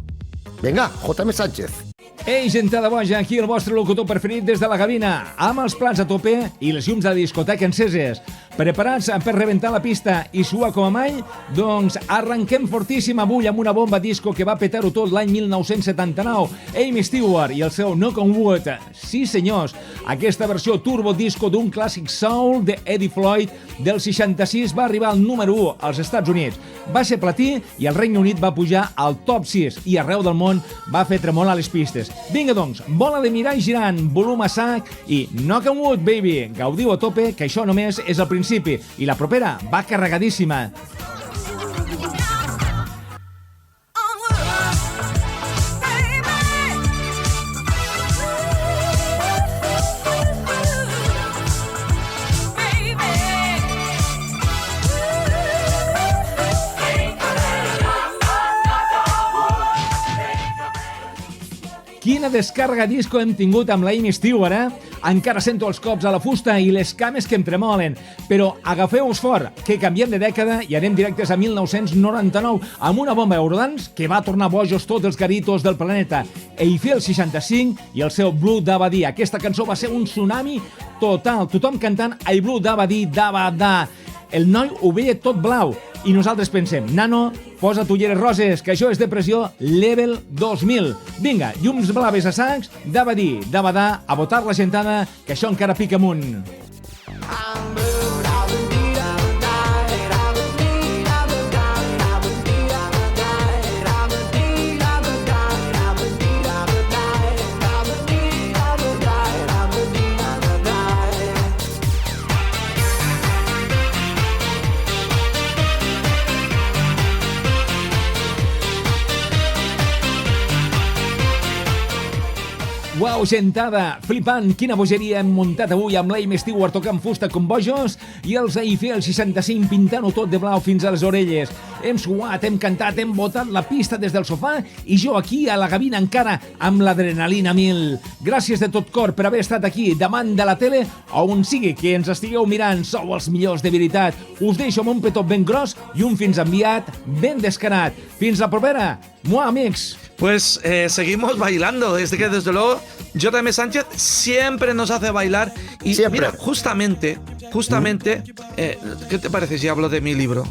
Vinga, J.M. Sánchez. Ei, gentada boja, aquí el vostre locutor preferit des de la cabina, amb els plats a tope i les llums de la discoteca enceses. Preparats per rebentar la pista i suar com a mai? Doncs arrenquem fortíssim avui amb una bomba disco que va petar-ho tot l'any 1979. Amy Stewart i el seu Knock on Wood. Sí, senyors, aquesta versió turbo disco d'un clàssic soul de Eddie Floyd del 66 va arribar al número 1 als Estats Units. Va ser platí i el Regne Unit va pujar al top 6 i arreu del món va fer tremolar les pistes. Vinga, doncs, bola de mirar girant, volum a sac i Knock on Wood, baby. Gaudiu a tope, que això només és el principi. I la propera va carregadíssima. Quina descàrrega disco hem tingut amb la Amy Stewart, eh? Encara sento els cops a la fusta i les cames que em tremolen. Però agafeu-vos fort, que canviem de dècada i anem directes a 1999 amb una bomba Eurodance que va tornar bojos tots els garitos del planeta. Eiffel 65 i el seu Blue Dabadi. Aquesta cançó va ser un tsunami total. Tothom cantant I Blue Dabadi, Dabada. El noi ho veia tot blau. I nosaltres pensem, nano, posa ulleres roses, que això és depressió level 2000. Vinga, llums blaves a sacs, Dabadi, Dabada, a votar la gentada, que això encara pica amunt. Uau, gentada, flipant, quina bogeria hem muntat avui amb l'Amy Stewart tocant fusta com bojos i els Eiffel 65 pintant-ho tot de blau fins a les orelles. Hem suat, hem cantat, hem botat la pista des del sofà i jo aquí a la gavina encara amb l'adrenalina 1000. Gràcies de tot cor per haver estat aquí davant de la tele o on sigui que ens estigueu mirant, sou els millors de veritat. Us deixo amb un petó ben gros i un fins enviat ben descarat. Fins la propera, mua, amics. Pues seguimos bailando, desde luego J.M. Sánchez siempre nos hace bailar y siempre. Mira, justamente, ¿qué te parece si hablo de mi libro?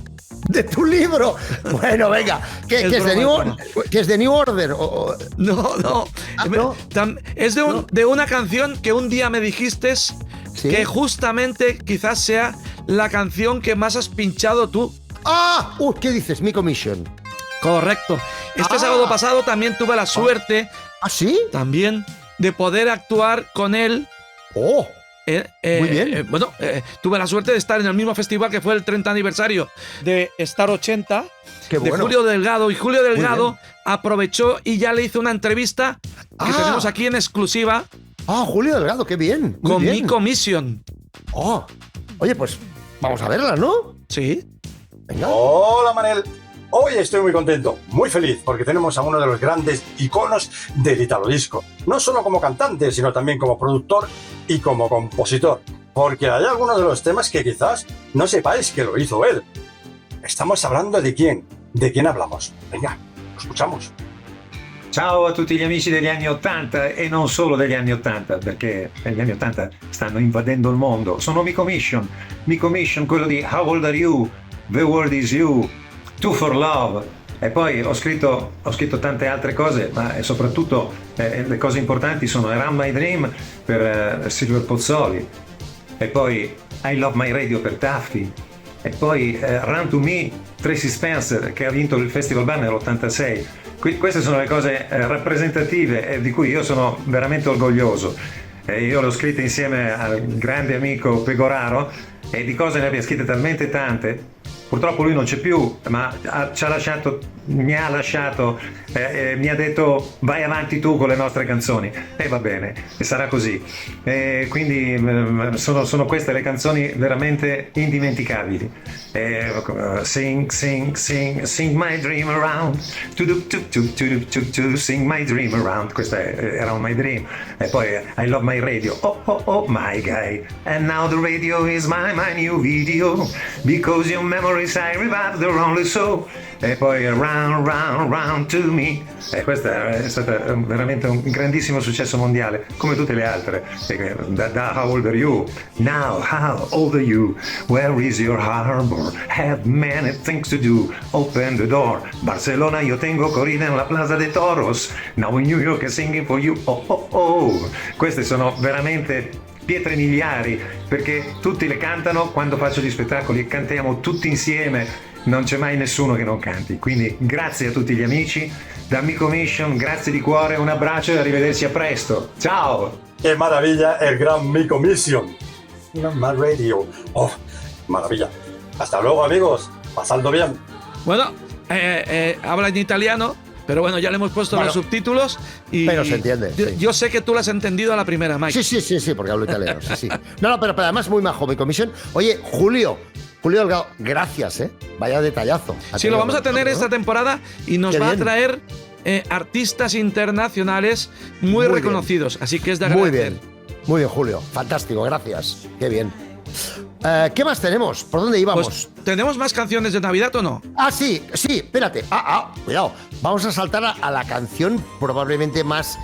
¿De tu libro? Bueno, venga, ¿qué es de New Order? No. ¿Ah, no? Es de una canción que un día me dijiste que justamente quizás sea la canción que más has pinchado tú. ¡Ah! ¿Qué dices? Mi commission. Correcto. Este sábado pasado también tuve la suerte. ¿Ah, sí? También de poder actuar con él. ¡Oh! Muy bien. Tuve la suerte de estar en el mismo festival que fue el 30 aniversario de Star 80 Qué bueno. de Julio Delgado. Y Julio Delgado aprovechó y ya le hizo una entrevista que tenemos aquí en exclusiva. Julio Delgado, qué bien. Con mi commission. Oye, pues vamos a verla, ¿no? Sí. Venga. Hola, Manel. Hoy estoy muy contento, muy feliz, porque tenemos a uno de los grandes iconos del Italo Disco. No solo como cantante, sino también como productor y como compositor. Porque hay algunos de los temas que quizás no sepáis que lo hizo él. Estamos hablando de quién. ¿De quién hablamos? Venga, lo escuchamos. Ciao a tutti gli amici degli anni 80 e non solo degli anni 80, perché gli anni 80 stanno invadendo il mondo. Sono Miko Mission, quello di How Old Are You, The World Is You, Two for Love. E poi ho scritto tante altre cose, ma soprattutto le cose importanti sono Around My Dream per Silver Pozzoli, e poi I Love My Radio per Taffy, e poi Run to Me, Tracy Spencer, che ha vinto il Festival Bar nell'86. Queste sono le cose rappresentative di cui io sono veramente orgoglioso. Io l'ho scritta insieme al grande amico Pegoraro, e di cose ne abbia scritte talmente tante. Purtroppo lui non c'è più, ma mi ha detto vai avanti tu con le nostre canzoni, e va bene, e sarà così. Quindi sono queste le canzoni veramente indimenticabili. Sing my dream around, sing my dream around. Questa era My Dream. E poi I Love My Radio, oh my guy, and now the radio is my new video, because your memories I revive the only soul. E poi round to me. E questa è stata veramente un grandissimo successo mondiale, come tutte le altre. Da How Old Are You, Now How Old Are You, Where is your harbor, Have many things to do, Open the door, Barcelona io tengo corrida en la Plaza de Toros, Now in New York is singing for you, oh. Queste sono veramente pietre miliari, perché tutti le cantano quando faccio gli spettacoli, cantiamo tutti insieme, non c'è mai nessuno che non canti. Quindi grazie a tutti gli amici, da Miko Mission, grazie di cuore, un abbraccio e arrivederci a presto. Ciao! ¡Qué maravilla el gran Miko Mission! My Radio. ¡Oh, maravilla! Hasta luego, amigos. Pasadlo bien. Bueno, habla en italiano, pero bueno, ya le hemos puesto los subtítulos. Pero se entiende. Yo sé que tú lo has entendido a la primera, Mike. Sí, porque hablo italiano. Sí. No, pero además muy majo Miko Mission. Oye, Julio Delgado, gracias, Vaya detallazo. Sí, lo vamos a tener esta temporada y nos va a traer artistas internacionales muy reconocidos. Así que es de agradecer. Muy bien, Julio. Fantástico, gracias. Qué bien. ¿Qué más tenemos? ¿Por dónde íbamos? Pues, ¿tenemos más canciones de Navidad o no? Sí, espérate. Cuidado. Vamos a saltar a la canción probablemente más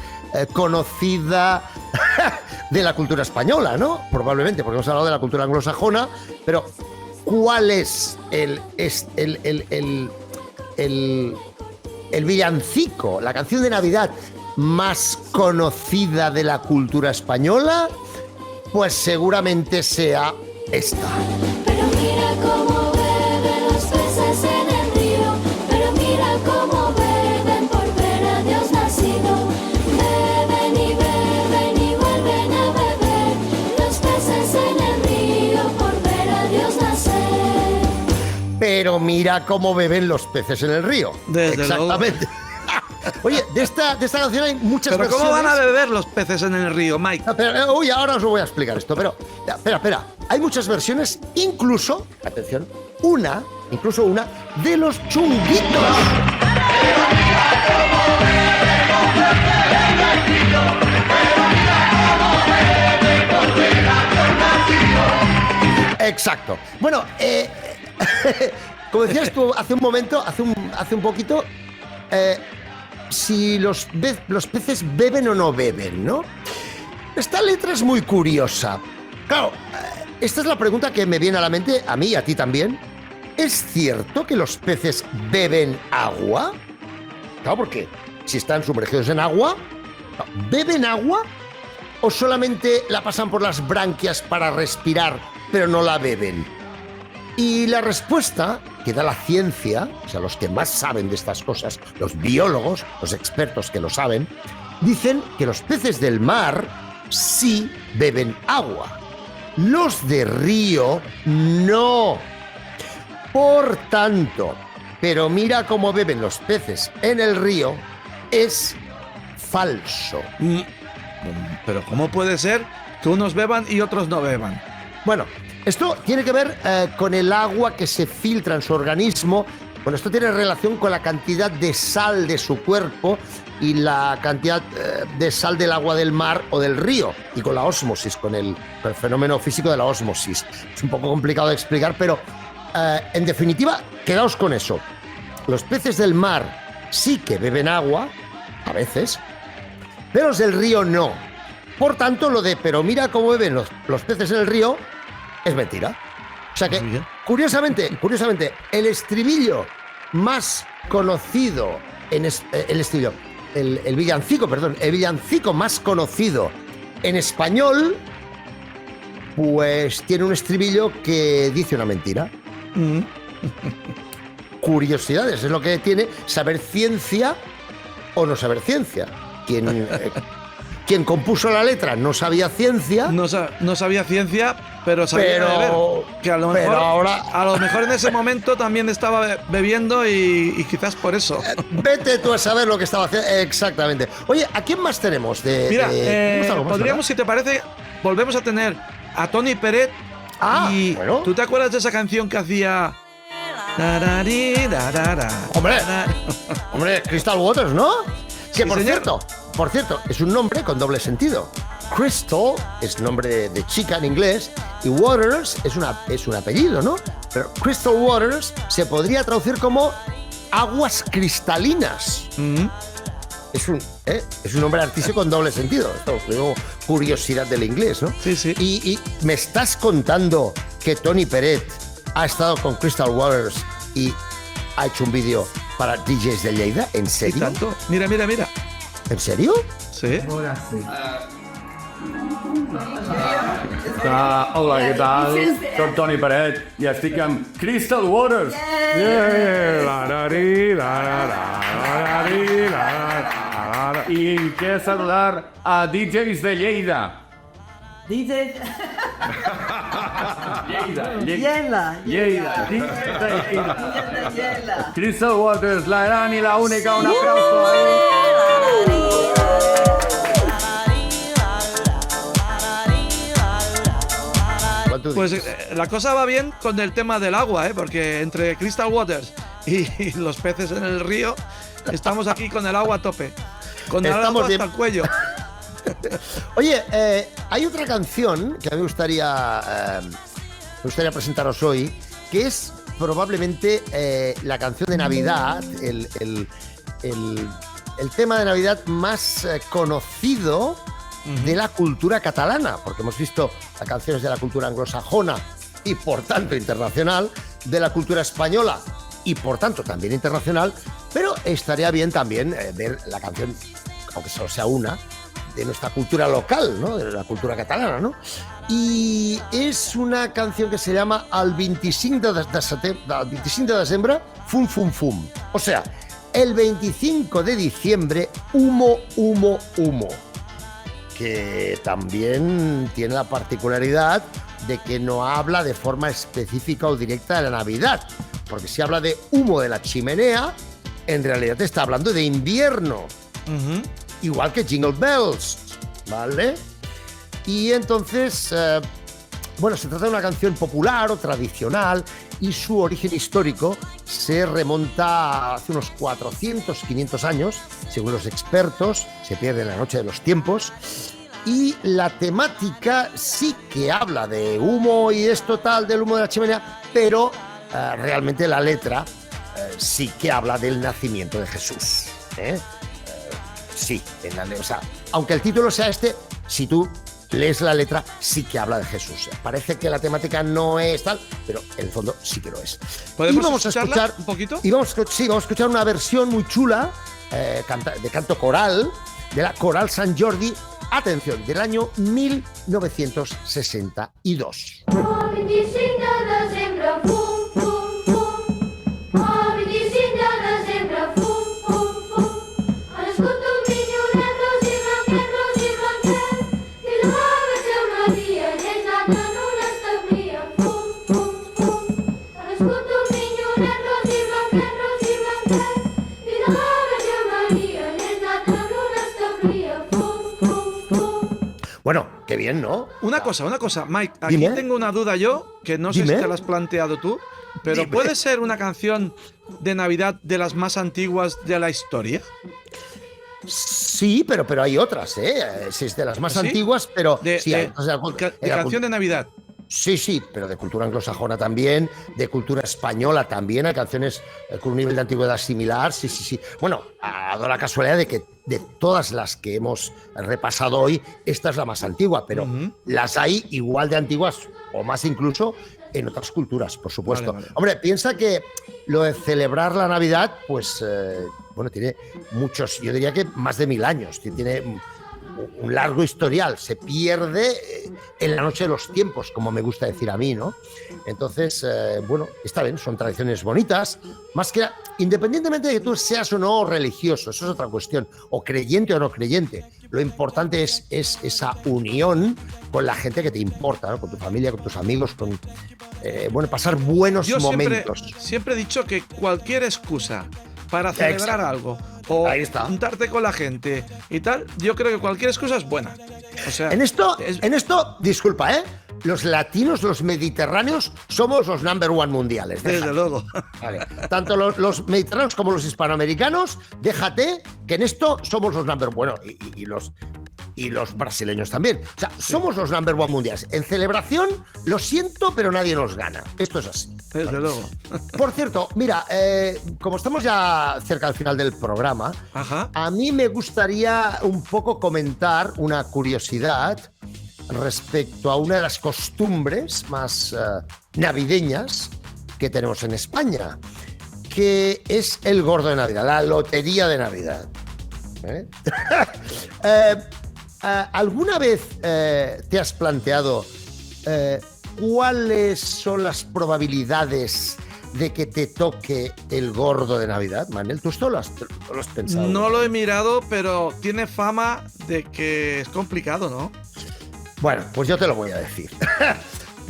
conocida de la cultura española, ¿no? Probablemente, porque hemos hablado de la cultura anglosajona, pero ¿cuál es el villancico, la canción de Navidad más conocida de la cultura española? Pues seguramente sea esta. Pero mira cómo beben los peces en el río, pero mira cómo beben por ver a Dios nacido. Beben y vuelven a beber los peces en el río por ver a Dios nacer. Pero mira cómo beben los peces en el río. Exactamente. Oye, de esta canción hay muchas ¿Pero versiones. cómo van a beber los peces en el río, Mike? Ahora os lo voy a explicar esto, pero espera. Hay muchas versiones, incluso, atención, una de los Chunguitos. Exacto. Bueno, como decías tú hace un momento, hace un poquito, si los peces beben o no beben, ¿no? Esta letra es muy curiosa. Claro, esta es la pregunta que me viene a la mente, a mí y a ti también. ¿Es cierto que los peces beben agua? Claro, porque si están sumergidos en agua, ¿beben agua? ¿O solamente la pasan por las branquias para respirar, pero no la beben? Y la respuesta que da la ciencia, o sea, los que más saben de estas cosas, los biólogos, los expertos que lo saben, dicen que los peces del mar sí beben agua. Los de río no. Por tanto, pero mira cómo beben los peces en el río, es falso. Pero ¿cómo puede ser que unos beban y otros no beban? Bueno, Esto tiene que ver con el agua que se filtra en su organismo. Bueno, esto tiene relación con la cantidad de sal de su cuerpo y la cantidad de sal del agua del mar o del río, y con la ósmosis, con el fenómeno físico de la ósmosis. Es un poco complicado de explicar, pero en definitiva, quedaos con eso. Los peces del mar sí que beben agua, a veces, pero los del río no. Por tanto, lo de pero mira cómo beben los peces en el río es mentira. O sea que, curiosamente, el estribillo más conocido el villancico más conocido en español, pues tiene un estribillo que dice una mentira. Curiosidades, es lo que tiene saber ciencia o no saber ciencia. Quien compuso la letra no sabía ciencia. No sabía ciencia, pero sabía beber. Que a lo mejor en ese momento también estaba bebiendo y quizás por eso. Vete tú a saber lo que estaba haciendo. Exactamente. Oye, ¿a quién más tenemos? Mira, podríamos, si te parece, volvemos a tener a Toni Peret. Y bueno, ¿tú te acuerdas de esa canción que hacía? Hombre, Crystal Waters, ¿no? Que Sí, por cierto, es un nombre con doble sentido. Crystal es nombre de chica en inglés y Waters es un apellido, ¿no? Pero Crystal Waters se podría traducir como aguas cristalinas. Es un nombre artístico con doble sentido. Esto es como curiosidad del inglés, ¿no? Sí, sí. Y me estás contando que Toni Peret ha estado con Crystal Waters y ha hecho un vídeo para DJs de Lleida. ¿En serio? ¿Y tanto? Mira. ¿En serio? Sí. Hola, què tal? Soc Toni Peret i estic amb Crystal Waters. I quiero saludar a DJs de Lleida. DJs. Lleida. DJs de Lleida. Crystal Waters, la gran y la única. Un aplauso ahí. Pues la cosa va bien con el tema del agua, porque entre Crystal Waters y los peces en el río, estamos aquí con el agua a tope. Con el agua hasta el cuello. Oye, hay otra canción que a mí me gustaría presentaros hoy, que es probablemente la canción de Navidad, el tema de Navidad más conocido de la cultura catalana, porque hemos visto las canciones de la cultura anglosajona y por tanto internacional, de la cultura española y por tanto también internacional, pero estaría bien también ver la canción, aunque solo sea una, de nuestra cultura local, ¿no? De la cultura catalana, ¿no? Y es una canción que se llama El 25 de desembre, Fum Fum Fum. O sea, el 25 de diciembre, humo, humo, humo. Que también tiene la particularidad de que no habla de forma específica o directa de la Navidad, porque si habla de humo de la chimenea, en realidad está hablando de invierno, igual que Jingle Bells, ¿vale? Y entonces, se trata de una canción popular o tradicional y su origen histórico se remonta hace unos 400, 500 años, según los expertos, se pierde en la noche de los tiempos, y la temática sí que habla de humo y esto tal, del humo de la chimenea, pero realmente la letra sí que habla del nacimiento de Jesús. Sí, o sea, aunque el título sea este, si tú lees la letra, sí que habla de Jesús. Parece que la temática no es tal, pero en el fondo sí que lo es. ¿Podemos escuchar un poquito? Y vamos a escuchar una versión muy chula de canto coral, de la Coral Sant Jordi, atención, del año 1962. Bueno, qué bien, ¿no? Una cosa, Mike, aquí Dime. tengo una duda yo, que no sé Dime. si te la has planteado tú, pero Dime. ¿puede ser una canción de Navidad de las más antiguas de la historia? Sí, pero hay otras, ¿eh? Sí, es de las más ¿Sí? antiguas, pero... De, sí, de- o sea, de canción de Navidad. Sí, pero de cultura anglosajona también, de cultura española también, hay canciones con un nivel de antigüedad similar, sí. Bueno, ha dado la casualidad de que de todas las que hemos repasado hoy, esta es la más antigua, pero las hay igual de antiguas o más incluso en otras culturas, por supuesto. Vale. Hombre, piensa que lo de celebrar la Navidad, pues, bueno, tiene muchos, yo diría que más de 1000 años, tiene un largo historial, se pierde en la noche de los tiempos, como me gusta decir a mí, ¿no? Entonces, bueno, está bien, son tradiciones bonitas, más que independientemente de que tú seas o no religioso, eso es otra cuestión, o creyente o no creyente, lo importante es esa unión con la gente que te importa, ¿no? Con tu familia, con tus amigos, con, bueno, pasar buenos Yo momentos. siempre he dicho que cualquier excusa para celebrar Exacto. algo o Ahí está. juntarte con la gente y tal, yo creo que cualquier excusa es buena. O sea, En esto, disculpa, ¿eh? Los latinos, los mediterráneos, somos los number one mundiales. desde déjate. luego. Vale. Tanto los mediterráneos como los hispanoamericanos, déjate que en esto somos los number one. Bueno, y los brasileños también. O sea, somos los number one mundiales. En celebración, lo siento, pero nadie nos gana. Esto es así. Desde luego. Por cierto, mira, como estamos ya cerca del final del programa, Ajá. a mí me gustaría un poco comentar una curiosidad respecto a una de las costumbres más navideñas que tenemos en España, que es el gordo de Navidad, la lotería de Navidad. ¿Alguna vez te has planteado cuáles son las probabilidades de que te toque el gordo de Navidad, Manel? ¿Tú esto lo has pensado? No lo he mirado, pero tiene fama de que es complicado, ¿no? Bueno, pues yo te lo voy a decir.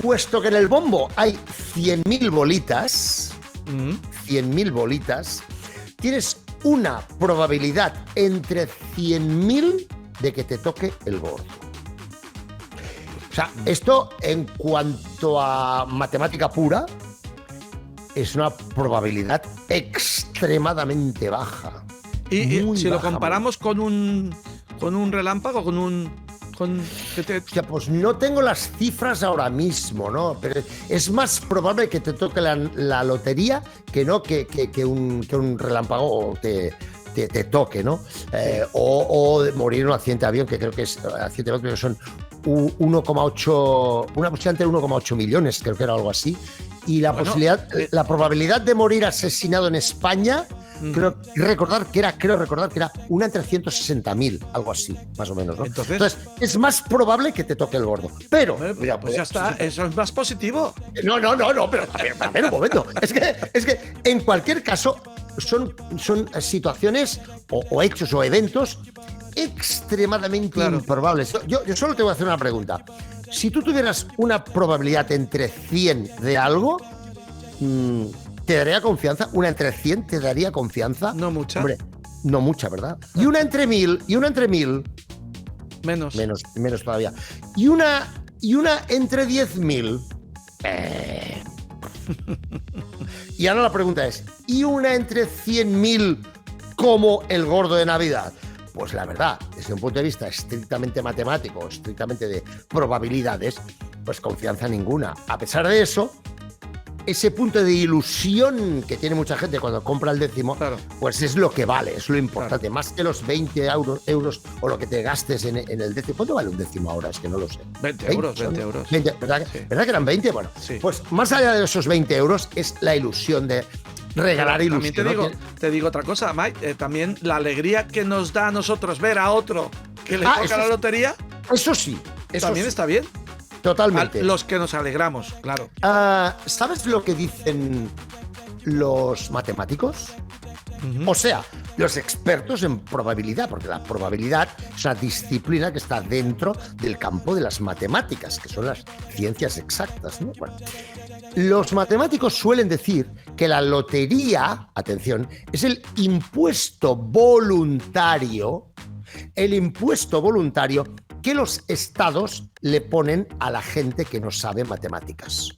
Puesto que en el bombo hay 100.000 bolitas, 100.000 bolitas, tienes una probabilidad entre 100.000 de que te toque el gordo. O sea, esto en cuanto a matemática pura es una probabilidad extremadamente baja. Y Muy si lo baja, comparamos con un relámpago, Hostia, pues no tengo las cifras ahora mismo, ¿no? Pero es más probable que te toque la lotería que no que un relámpago te toque, ¿no? O de morir en un accidente de avión, que creo que es accidente de avión, creo que son 1,8, una posibilidad de 1,8 millones, creo que era algo así. Y la la probabilidad de morir asesinado en España, creo recordar que era una entre 160.000, algo así, más o menos, ¿no? Entonces, es más probable que te toque el gordo. Pero, mira, pues ya está, eso es más positivo. No, pero a ver un momento. Es que en cualquier caso son situaciones o hechos o eventos extremadamente improbables. Yo solo te voy a hacer una pregunta. Si tú tuvieras una probabilidad entre 100 de algo, ¿te daría confianza? ¿Una entre 100 te daría confianza? No mucha. Hombre, no mucha, ¿verdad? Y una entre 1000, Menos. Menos todavía. Y una entre 10.000. Y ahora la pregunta es, ¿y una entre 100.000 como el gordo de Navidad? Pues la verdad, desde un punto de vista estrictamente matemático, estrictamente de probabilidades, pues confianza ninguna. A pesar de eso, ese punto de ilusión que tiene mucha gente cuando compra el décimo, pues es lo que vale, es lo importante, más que los 20 euros o lo que te gastes en el décimo. ¿Cuánto vale un décimo ahora? Es que no lo sé. 20 euros. 20, ¿verdad que eran 20? Bueno, pues más allá de esos 20 euros es la ilusión de regalar ilusión. También te digo otra cosa, Mike, también la alegría que nos da a nosotros ver a otro que le toca la lotería. Eso sí. También está bien. Totalmente. A los que nos alegramos, claro. ¿Sabes lo que dicen los matemáticos? O sea, los expertos en probabilidad, porque la probabilidad es una disciplina que está dentro del campo de las matemáticas, que son las ciencias exactas, ¿no? Bueno, los matemáticos suelen decir que la lotería, atención, es el impuesto voluntario que los estados le ponen a la gente que no sabe matemáticas.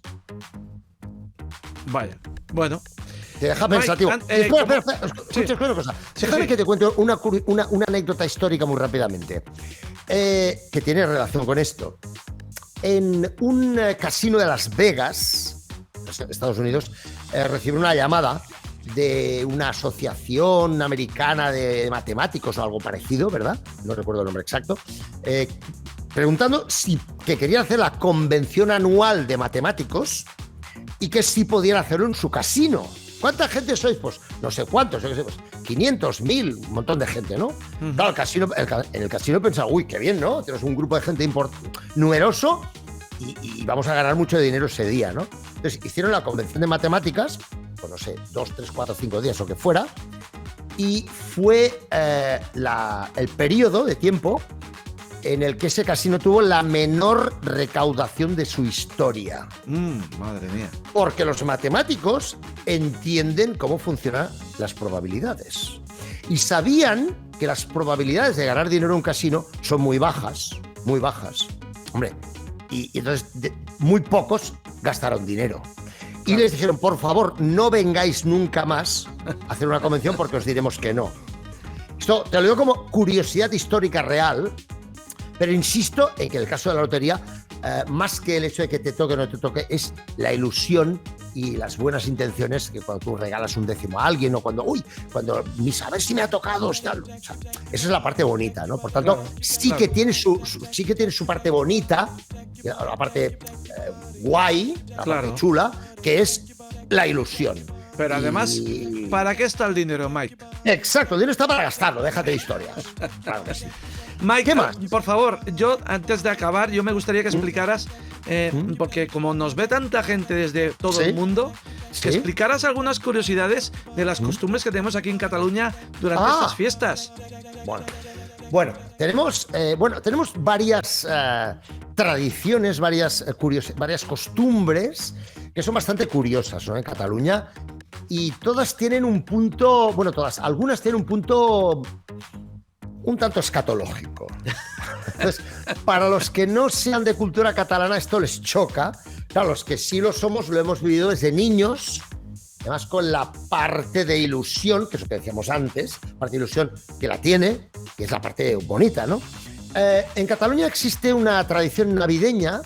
Vaya, bueno. Te deja Mike, pensativo. Espera, escucha una cosa. Sí, Déjame sí. que te cuente una anécdota histórica muy rápidamente, que tiene relación con esto. En un casino de Las Vegas, Estados Unidos, recibí una llamada de una asociación americana de matemáticos o algo parecido, ¿verdad? No recuerdo el nombre exacto. Preguntando que querían hacer la convención anual de matemáticos y que si podían hacerlo en su casino. ¿Cuánta gente sois? Pues no sé cuántos, yo qué sé, pues 500, 1000, un montón de gente, ¿no? Claro, en el casino pensaba, uy, qué bien, ¿no? Tenemos un grupo de gente numeroso y vamos a ganar mucho dinero ese día, ¿no? Entonces hicieron la convención de matemáticas, pues no sé, 2, 3, 4, 5 días o que fuera, y fue el periodo de tiempo en el que ese casino tuvo la menor recaudación de su historia. Madre mía. Porque los matemáticos entienden cómo funcionan las probabilidades. Y sabían que las probabilidades de ganar dinero en un casino son muy bajas, muy bajas. Hombre, y entonces muy pocos gastaron dinero. Y les dijeron, por favor, no vengáis nunca más a hacer una convención porque os diremos que no. Esto te lo digo como curiosidad histórica real, pero insisto en que en el caso de la lotería, más que el hecho de que te toque o no te toque, es la ilusión y las buenas intenciones que cuando tú regalas un décimo a alguien o cuando ni saber si me ha tocado, o sea, esa es la parte bonita, ¿no? Por tanto, que tiene sí que tiene su parte bonita, la parte guay, la parte chula, que es la ilusión. Pero además, ¿para qué está el dinero, Mike? Exacto, el dinero está para gastarlo, déjate de historias. Claro que sí. Mike, ¿Qué más? por favor, yo antes de acabar, yo me gustaría que explicaras, porque como nos ve tanta gente desde todo el mundo, que explicaras algunas curiosidades de las costumbres que tenemos aquí en Cataluña durante estas fiestas. Bueno, tenemos varias tradiciones, varias costumbres que son bastante curiosas, ¿no? En Cataluña, y todas tienen un punto, algunas tienen un punto un tanto escatológico. Entonces, para los que no sean de cultura catalana, esto les choca. Claro, los que sí lo somos, lo hemos vivido desde niños, además con la parte de ilusión, que es lo que decíamos antes, parte de ilusión que la tiene, que es la parte bonita, ¿no? En Cataluña existe una tradición navideña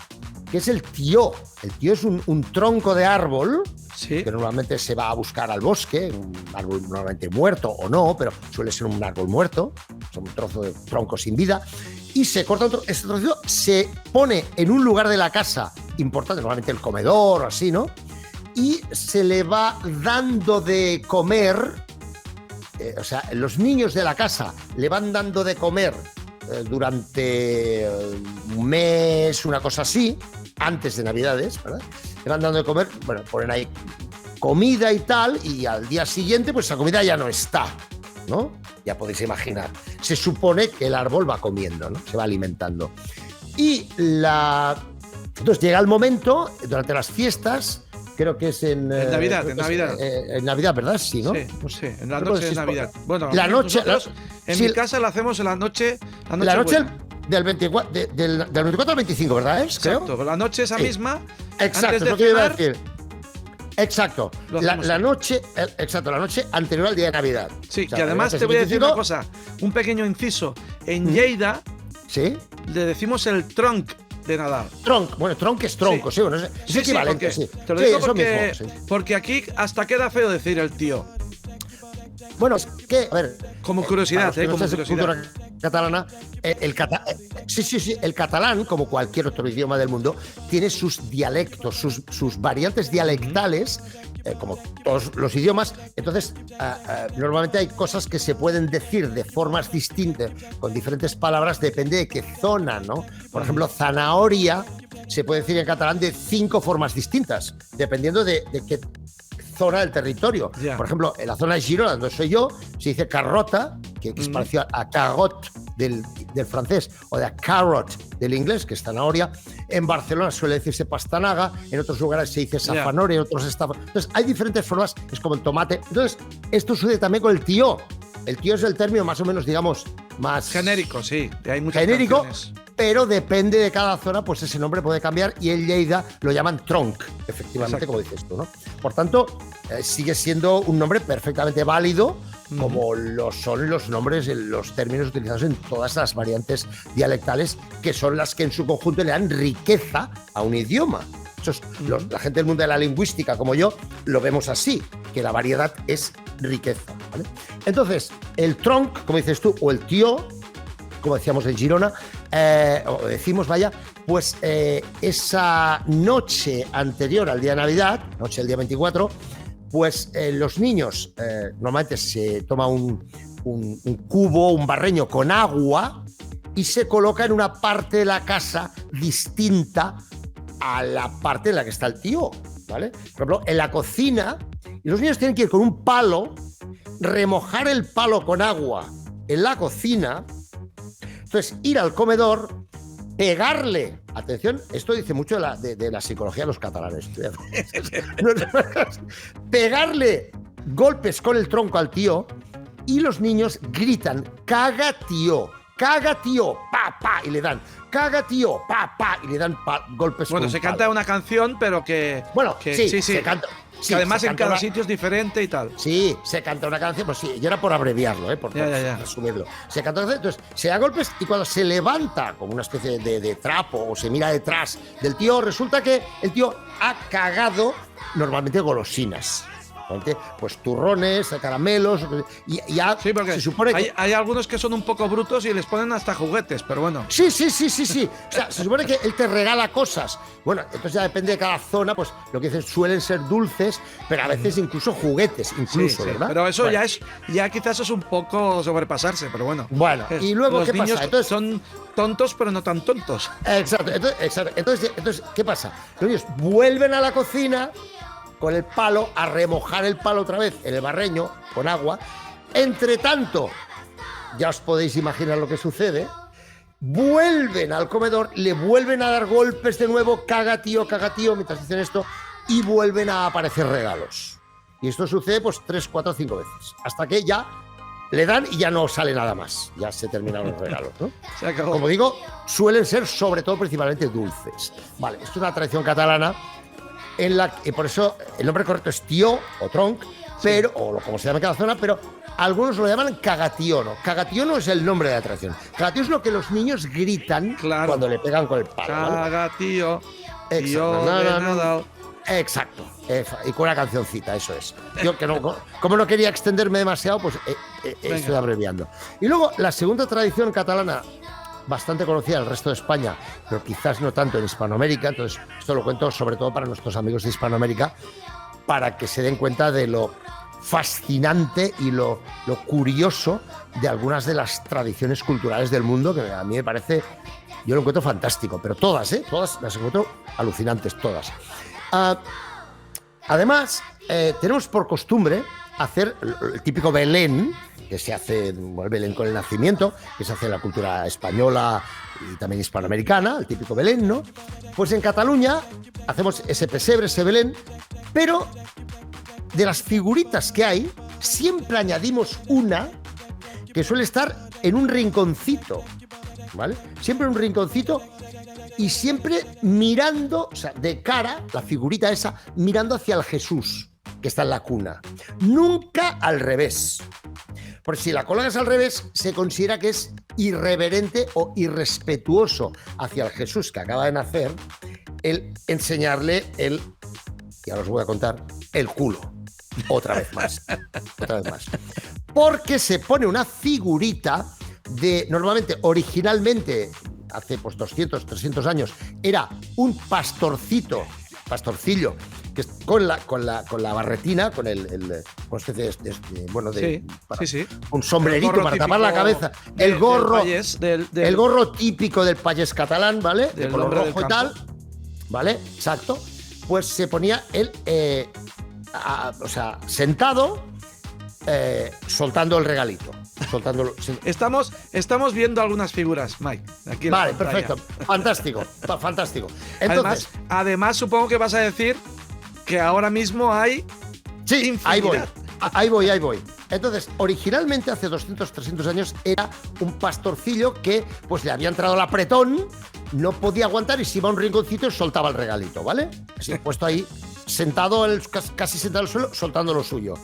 que es el tió. El tió es un tronco de árbol que normalmente se va a buscar al bosque, un árbol normalmente muerto o no, pero suele ser un árbol muerto, es un trozo de tronco sin vida, y se corta este trozo, se pone en un lugar de la casa importante, normalmente el comedor o así, ¿no? Y se le va dando de comer, o sea, los niños de la casa le van dando de comer durante un mes, una cosa así, antes de Navidades, ¿verdad? Le van dando de comer, ponen ahí comida y tal, y al día siguiente, pues esa comida ya no está, ¿no? Ya podéis imaginar. Se supone que el árbol va comiendo, ¿no? Se va alimentando. Y entonces llega el momento, durante las fiestas, creo que es en Navidad. En Navidad, ¿verdad? Sí, ¿no? Sí, en la noche de Navidad. Bueno, la noche. En mi casa la hacemos en la noche. La noche del 24, del 24 al 25, ¿verdad? Exacto, creo. La noche esa misma. Exacto, antes de es lo que iba a cenar, decir. Exacto. La noche anterior al día de Navidad. Sí, O sea, y además te voy a decir 25, una cosa, un pequeño inciso. En Lleida le decimos el tronc de Nadal. Tronc es tronco, sí, bueno, es equivalente, sí. Te lo digo porque aquí hasta queda feo decir el tío. Bueno, es que, a ver... Como curiosidad, para los que no como sean de cultura catalana, el catalán, como cualquier otro idioma del mundo, tiene sus dialectos, sus variantes dialectales, como todos los idiomas. Entonces, normalmente hay cosas que se pueden decir de formas distintas, con diferentes palabras, depende de qué zona, ¿no? Por ejemplo, zanahoria se puede decir en catalán de 5 formas distintas, dependiendo de qué zona del territorio. Por ejemplo, en la zona de Girona, donde soy yo, se dice carrota, que es parecido a cagot del francés, o de carrot del inglés, que es zanahoria. En Barcelona suele decirse pastanaga, en otros lugares se dice zafanoria, en otros estados. Entonces, hay diferentes formas, es como el tomate. Entonces, esto sucede también con el tío. El tío es el término más o menos, digamos, más... genérico, sí. Hay muchas genérico. canciones. pero depende de cada zona, pues ese nombre puede cambiar y en Lleida lo llaman tronc, efectivamente, Exacto. como dices tú, ¿no? Por tanto, sigue siendo un nombre perfectamente válido, como lo son los nombres, los términos utilizados en todas las variantes dialectales, que son las que en su conjunto le dan riqueza a un idioma. La gente del mundo de la lingüística, como yo, lo vemos así, que la variedad es riqueza, ¿vale? Entonces, el tronc, como dices tú, o el tío, como decíamos en Girona, o decimos, vaya, pues esa noche anterior al día de Navidad, noche del día 24, pues los niños, normalmente se toma un cubo, un barreño con agua y se coloca en una parte de la casa distinta a la parte en la que está el tío, ¿vale? Por ejemplo, en la cocina, y los niños tienen que ir con un palo, remojar el palo con agua en la cocina, entonces ir al comedor, pegarle, atención, esto dice mucho de la psicología de los catalanes, pegarle golpes con el tronco al tío y los niños gritan, caga tío, pa, pa, y le dan, caga tío, pa, pa, y le dan golpes Bueno, con se un palo. canta una canción, pero que... Bueno, que, sí, se canta. Que Sí, además se en canta cada una- sitio es diferente y tal. Sí, se canta una canción, pues sí, yo era por abreviarlo, por Ya. resumirlo. Se canta una canción, entonces se da golpes y cuando se levanta como una especie de trapo o se mira detrás del tío, resulta que el tío ha cagado normalmente golosinas. Normalmente, pues turrones, caramelos, y ya Sí, porque se supone que... hay algunos que son un poco brutos y les ponen hasta juguetes, pero bueno. Sí. O sea, se supone que él te regala cosas. Bueno, entonces ya depende de cada zona, pues lo que dices suelen ser dulces, pero a veces incluso juguetes, incluso, Sí, ¿verdad? pero eso Bueno. ya quizás es un poco sobrepasarse, pero bueno. Bueno, y luego, los ¿qué pasa? niños Entonces- son tontos, pero no tan tontos. Exacto. Entonces, ¿qué pasa? Los niños vuelven a la cocina con el palo, a remojar el palo otra vez en el barreño con agua. Entre tanto, ya os podéis imaginar lo que sucede. Vuelven al comedor, le vuelven a dar golpes de nuevo, caga tío, mientras dicen esto, y vuelven a aparecer regalos. Y esto sucede pues 3, 4, 5 veces, hasta que ya le dan y ya no sale nada más. Ya se terminaron los regalos, ¿no? Se acabó. Como digo, suelen ser sobre todo principalmente dulces. Vale, esto es una tradición catalana en la que, por eso el nombre correcto es tío o tronc, pero, o como se llama en cada zona, pero algunos lo llaman cagationo. Cagationo es el nombre de la tradición. Cagationo es lo que los niños gritan cuando le pegan con el palo. ¿vale? Caga, tío. Tío Exacto. de Nadal. Exacto. Y con una cancioncita, eso es. Yo que no, como no quería extenderme demasiado, pues estoy abreviando. Y luego la segunda tradición catalana, bastante conocida en el resto de España, pero quizás no tanto en Hispanoamérica, entonces esto lo cuento sobre todo para nuestros amigos de Hispanoamérica, para que se den cuenta de lo fascinante y lo curioso de algunas de las tradiciones culturales del mundo, que a mí me parece, yo lo encuentro fantástico, pero todas las encuentro alucinantes, todas. Además, tenemos por costumbre hacer el típico Belén, que se hace, el Belén con el nacimiento, que se hace en la cultura española y también hispanoamericana, el típico Belén, ¿no? Pues en Cataluña hacemos ese pesebre, ese Belén, pero de las figuritas que hay, siempre añadimos una que suele estar en un rinconcito, ¿vale? Siempre en un rinconcito y siempre mirando, o sea, de cara, la figurita esa, mirando hacia el Jesús que está en la cuna. Nunca al revés. Porque si la colocas al revés, se considera que es irreverente o irrespetuoso hacia el Jesús que acaba de nacer el enseñarle el, ya os voy a contar, el culo. Otra vez más. Porque se pone una figurita de, normalmente, originalmente, hace pues 200, 300 años, era un pastorcillo, que es con la barretina, con una especie de un sombrerito para tapar la cabeza, el gorro, el gorro típico del payés catalán, ¿vale? De color rojo y tal, ¿vale? Exacto. Pues se ponía él, sentado, soltando el regalito. Estamos viendo algunas figuras, Mike. Aquí en la vale, pantalla. perfecto. Fantástico. Entonces, además, supongo que vas a decir que ahora mismo hay sí, infinidad. ahí voy. Entonces, originalmente, hace 200, 300 años, era un pastorcillo que pues le había entrado el apretón, no podía aguantar y se iba a un rinconcito y soltaba el regalito, ¿vale? Así, puesto ahí, sentado, casi sentado al suelo, soltando lo suyo.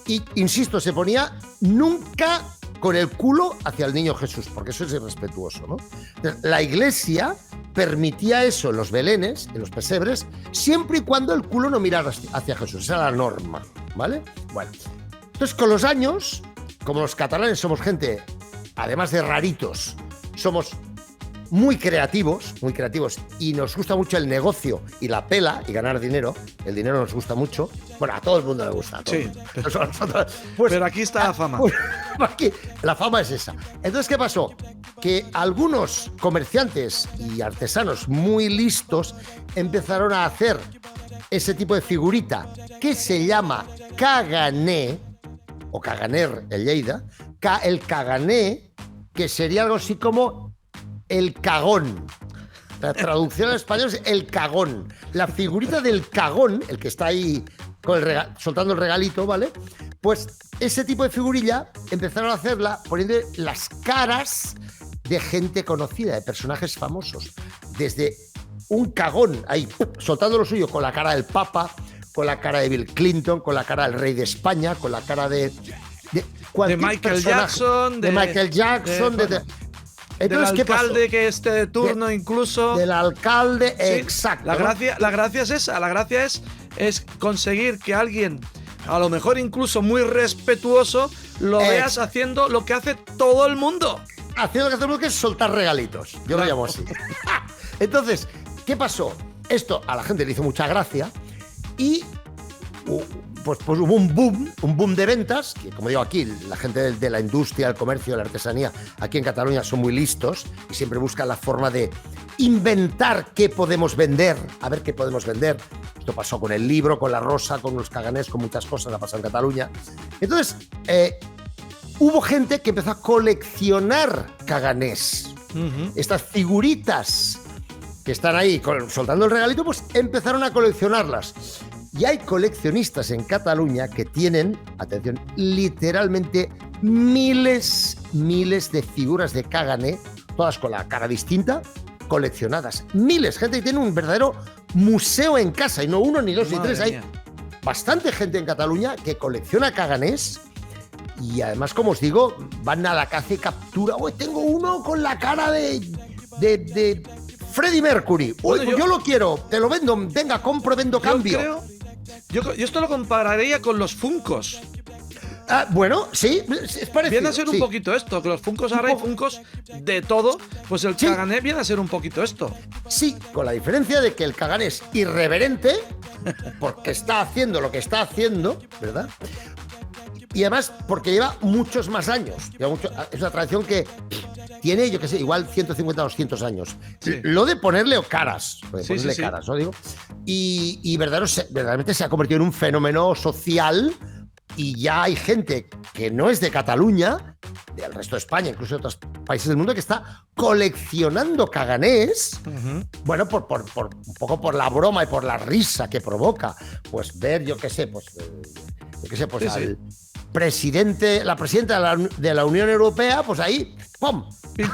Y, insisto, se ponía nunca con el culo hacia el niño Jesús, porque eso es irrespetuoso, ¿no? Entonces, la Iglesia permitía eso en los belenes, en los pesebres, siempre y cuando el culo no mirara hacia Jesús. Esa era la norma, ¿vale? Bueno, entonces con los años, como los catalanes somos gente, además de raritos, somos muy creativos y nos gusta mucho el negocio y la pela y ganar dinero. El dinero nos gusta mucho. Bueno, a todo el mundo le gusta. Sí. Pues, pero aquí está la fama. Aquí, la fama es esa. Entonces, ¿qué pasó? Que algunos comerciantes y artesanos muy listos empezaron a hacer ese tipo de figurita que se llama cagané, o caganer en Lleida, el cagané, que sería algo así como el cagón. La traducción al español es el cagón. La figurita del cagón, el que está ahí con soltando el regalito, ¿vale? Pues ese tipo de figurilla empezaron a hacerla poniendo las caras de gente conocida, de personajes famosos. Desde un cagón ahí, soltando lo suyo con la cara del Papa, con la cara de Bill Clinton, con la cara del rey de España, con la cara de Michael Jackson, de Michael Jackson, entonces, del alcalde que esté de turno, incluso. Del alcalde, sí, exacto. La gracia es esa, la gracia es conseguir que alguien, a lo mejor incluso muy respetuoso, lo veas haciendo lo que hace todo el mundo. Haciendo lo que hace todo el mundo, que es soltar regalitos. Yo lo llamo así. Entonces, ¿qué pasó? Esto a la gente le hizo mucha gracia y pues hubo un boom de ventas, que como digo aquí, la gente de la industria, el comercio, la artesanía, aquí en Cataluña son muy listos y siempre buscan la forma de inventar qué podemos vender, a ver qué podemos vender. Esto pasó con el libro, con la rosa, con los caganés, con muchas cosas, ha pasado en Cataluña. Entonces, hubo gente que empezó a coleccionar caganés. Estas figuritas que están ahí soltando el regalito, pues empezaron a coleccionarlas. Y hay coleccionistas en Cataluña que tienen, atención, literalmente miles de figuras de cagané, todas con la cara distinta, coleccionadas. Miles, gente que tiene un verdadero museo en casa, y no uno, ni dos, ni tres. Hay bastante gente en Cataluña que colecciona caganés y además, como os digo, van a la caza y captura. ¡Uy, tengo uno con la cara de Freddie Mercury! ¡Uy, Bueno, yo lo quiero! ¡Te lo vendo! ¡Venga, compro, vendo, cambio! Yo esto lo compararía con los Funkos. Bueno, sí, es parecido. Viene a ser un poquito esto, que los Funkos ahora hay Funkos de todo, pues el cagané viene a ser un poquito esto. Sí, con la diferencia de que el cagané es irreverente, porque está haciendo lo que está haciendo, ¿verdad? Y además porque lleva muchos más años. Es una tradición que tiene, yo qué sé, igual 150 o 200 años. Sí. Lo de ponerle caras, caras, ¿no? Digo. Y verdaderamente se ha convertido en un fenómeno social y ya hay gente que no es de Cataluña, del resto de España, incluso de otros países del mundo, que está coleccionando caganés, bueno, un poco por la broma y por la risa que provoca, pues ver, yo qué sé, al presidente, la presidenta de la Unión Europea, pues ahí, ¡pum! Pim,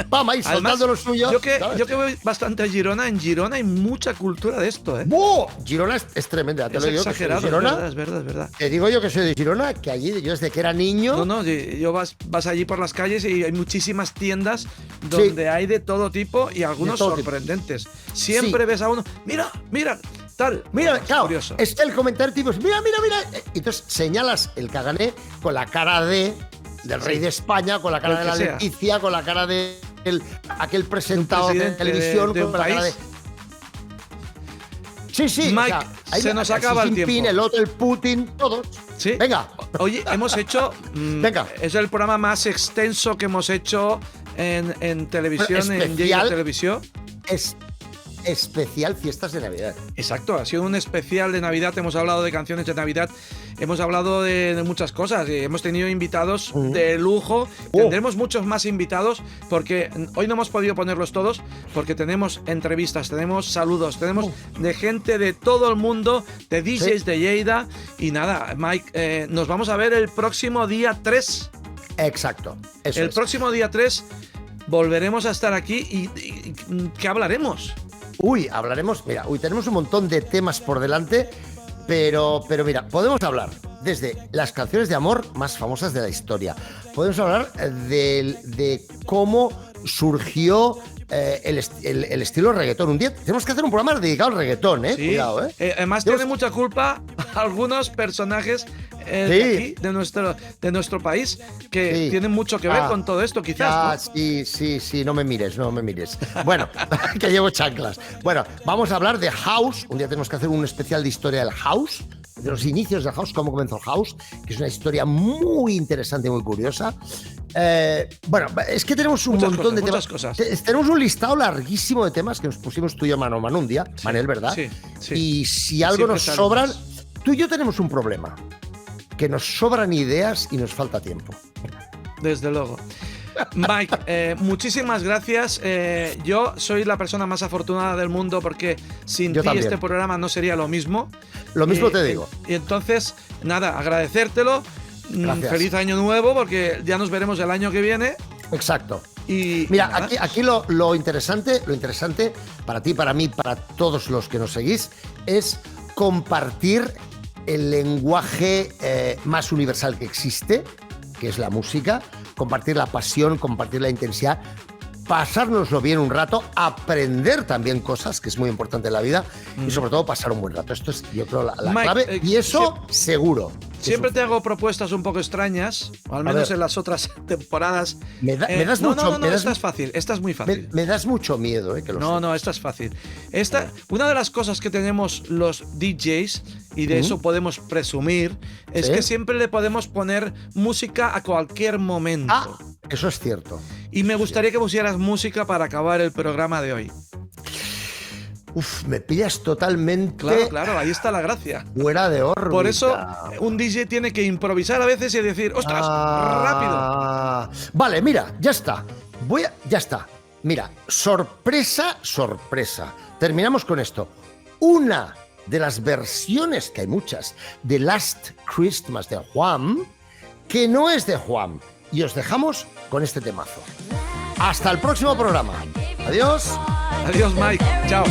pam. Ahí soltando lo suyo. Yo que voy bastante a Girona, en Girona hay mucha cultura de esto, ¿eh? ¡Oh! Girona es tremenda, te lo digo. Exagerado, que soy de Girona, es verdad. Te digo yo que soy de Girona, que allí, yo desde que era niño... No, yo vas allí por las calles y hay muchísimas tiendas donde hay de todo tipo y algunos sorprendentes. Siempre ves a uno, mira, tal. Mira, claro, curioso. Es el comentario tipo, mira. Entonces señalas el cagané con la cara del rey de España, con la cara de la Leticia, con la cara de aquel presentador de televisión, con la cara de... Sí. Mike, se nos acaba el tiempo. El otro, el Putin, todos. Sí. Venga. Oye, hemos hecho... Venga. Es el programa más extenso que hemos hecho en televisión, en Lleida Televisión. especial Fiestas de Navidad. Exacto, ha sido un especial de Navidad, hemos hablado de canciones de Navidad, hemos hablado de muchas cosas, hemos tenido invitados de lujo, tendremos muchos más invitados porque hoy no hemos podido ponerlos todos porque tenemos entrevistas, tenemos saludos, tenemos de gente de todo el mundo, de DJs de Lleida y nada, Mike, nos vamos a ver el próximo día 3. Exacto, eso el es. próximo día 3 volveremos a estar aquí y ¿qué hablaremos? Uy, hablaremos, mira, tenemos un montón de temas por delante, pero mira, podemos hablar desde las canciones de amor más famosas de la historia. Podemos hablar de cómo surgió el estilo reggaetón. Un día tenemos que hacer un programa dedicado al reggaetón, ¿eh? Sí. Cuidado, ¿eh? Además tiene mucha culpa algunos personajes de aquí, de nuestro país, que tienen mucho que ver con todo esto, quizás. ¿No? Sí, no me mires. Bueno, que llevo chanclas. Bueno, vamos a hablar de House. Un día tenemos que hacer un especial de historia del House, de los inicios del House, cómo comenzó el House, que es una historia muy interesante y muy curiosa. Bueno, es que tenemos un montón de temas. Tenemos un listado larguísimo de temas que nos pusimos tú y yo mano a mano un día, Manel, ¿verdad? Sí. Y si algo nos sobran, tú y yo tenemos un problema, que nos sobran ideas y nos falta tiempo. Desde luego. Mike, muchísimas gracias. Yo soy la persona más afortunada del mundo porque sin ti también. este programa no sería lo mismo. Lo mismo te digo. Y entonces, nada, agradecértelo. Gracias. Feliz año nuevo porque ya nos veremos el año que viene. Exacto. Y mira, aquí lo interesante para ti, para mí, para todos los que nos seguís, es compartir el lenguaje más universal que existe, que es la música, compartir la pasión, compartir la intensidad, pasárnoslo bien un rato, aprender también cosas, que es muy importante en la vida, y sobre todo pasar un buen rato. Esto es, yo creo, la Mike, clave, y eso seguro. Siempre te hago propuestas un poco extrañas, o al menos en las otras temporadas. Me das mucho. Esta es fácil, esta es muy fácil. Me das mucho miedo, que lo No, esta es fácil. Una de las cosas que tenemos los DJs, y de eso podemos presumir, es que siempre le podemos poner música a cualquier momento. Ah, eso es cierto. Y me gustaría que pusieras música para acabar el programa de hoy. Uf, me pillas totalmente. Claro, ahí está la gracia. Fuera de órbita. Por eso un DJ tiene que improvisar a veces y decir, ¡ostras! ¡Rápido! Vale, mira, ya está. Ya está. Mira, sorpresa. Terminamos con esto. Una de las versiones, que hay muchas, de Last Christmas de Juan, que no es de Juan. Y os dejamos con este temazo. Hasta el próximo programa. Adiós. Adiós, Mike. Chao.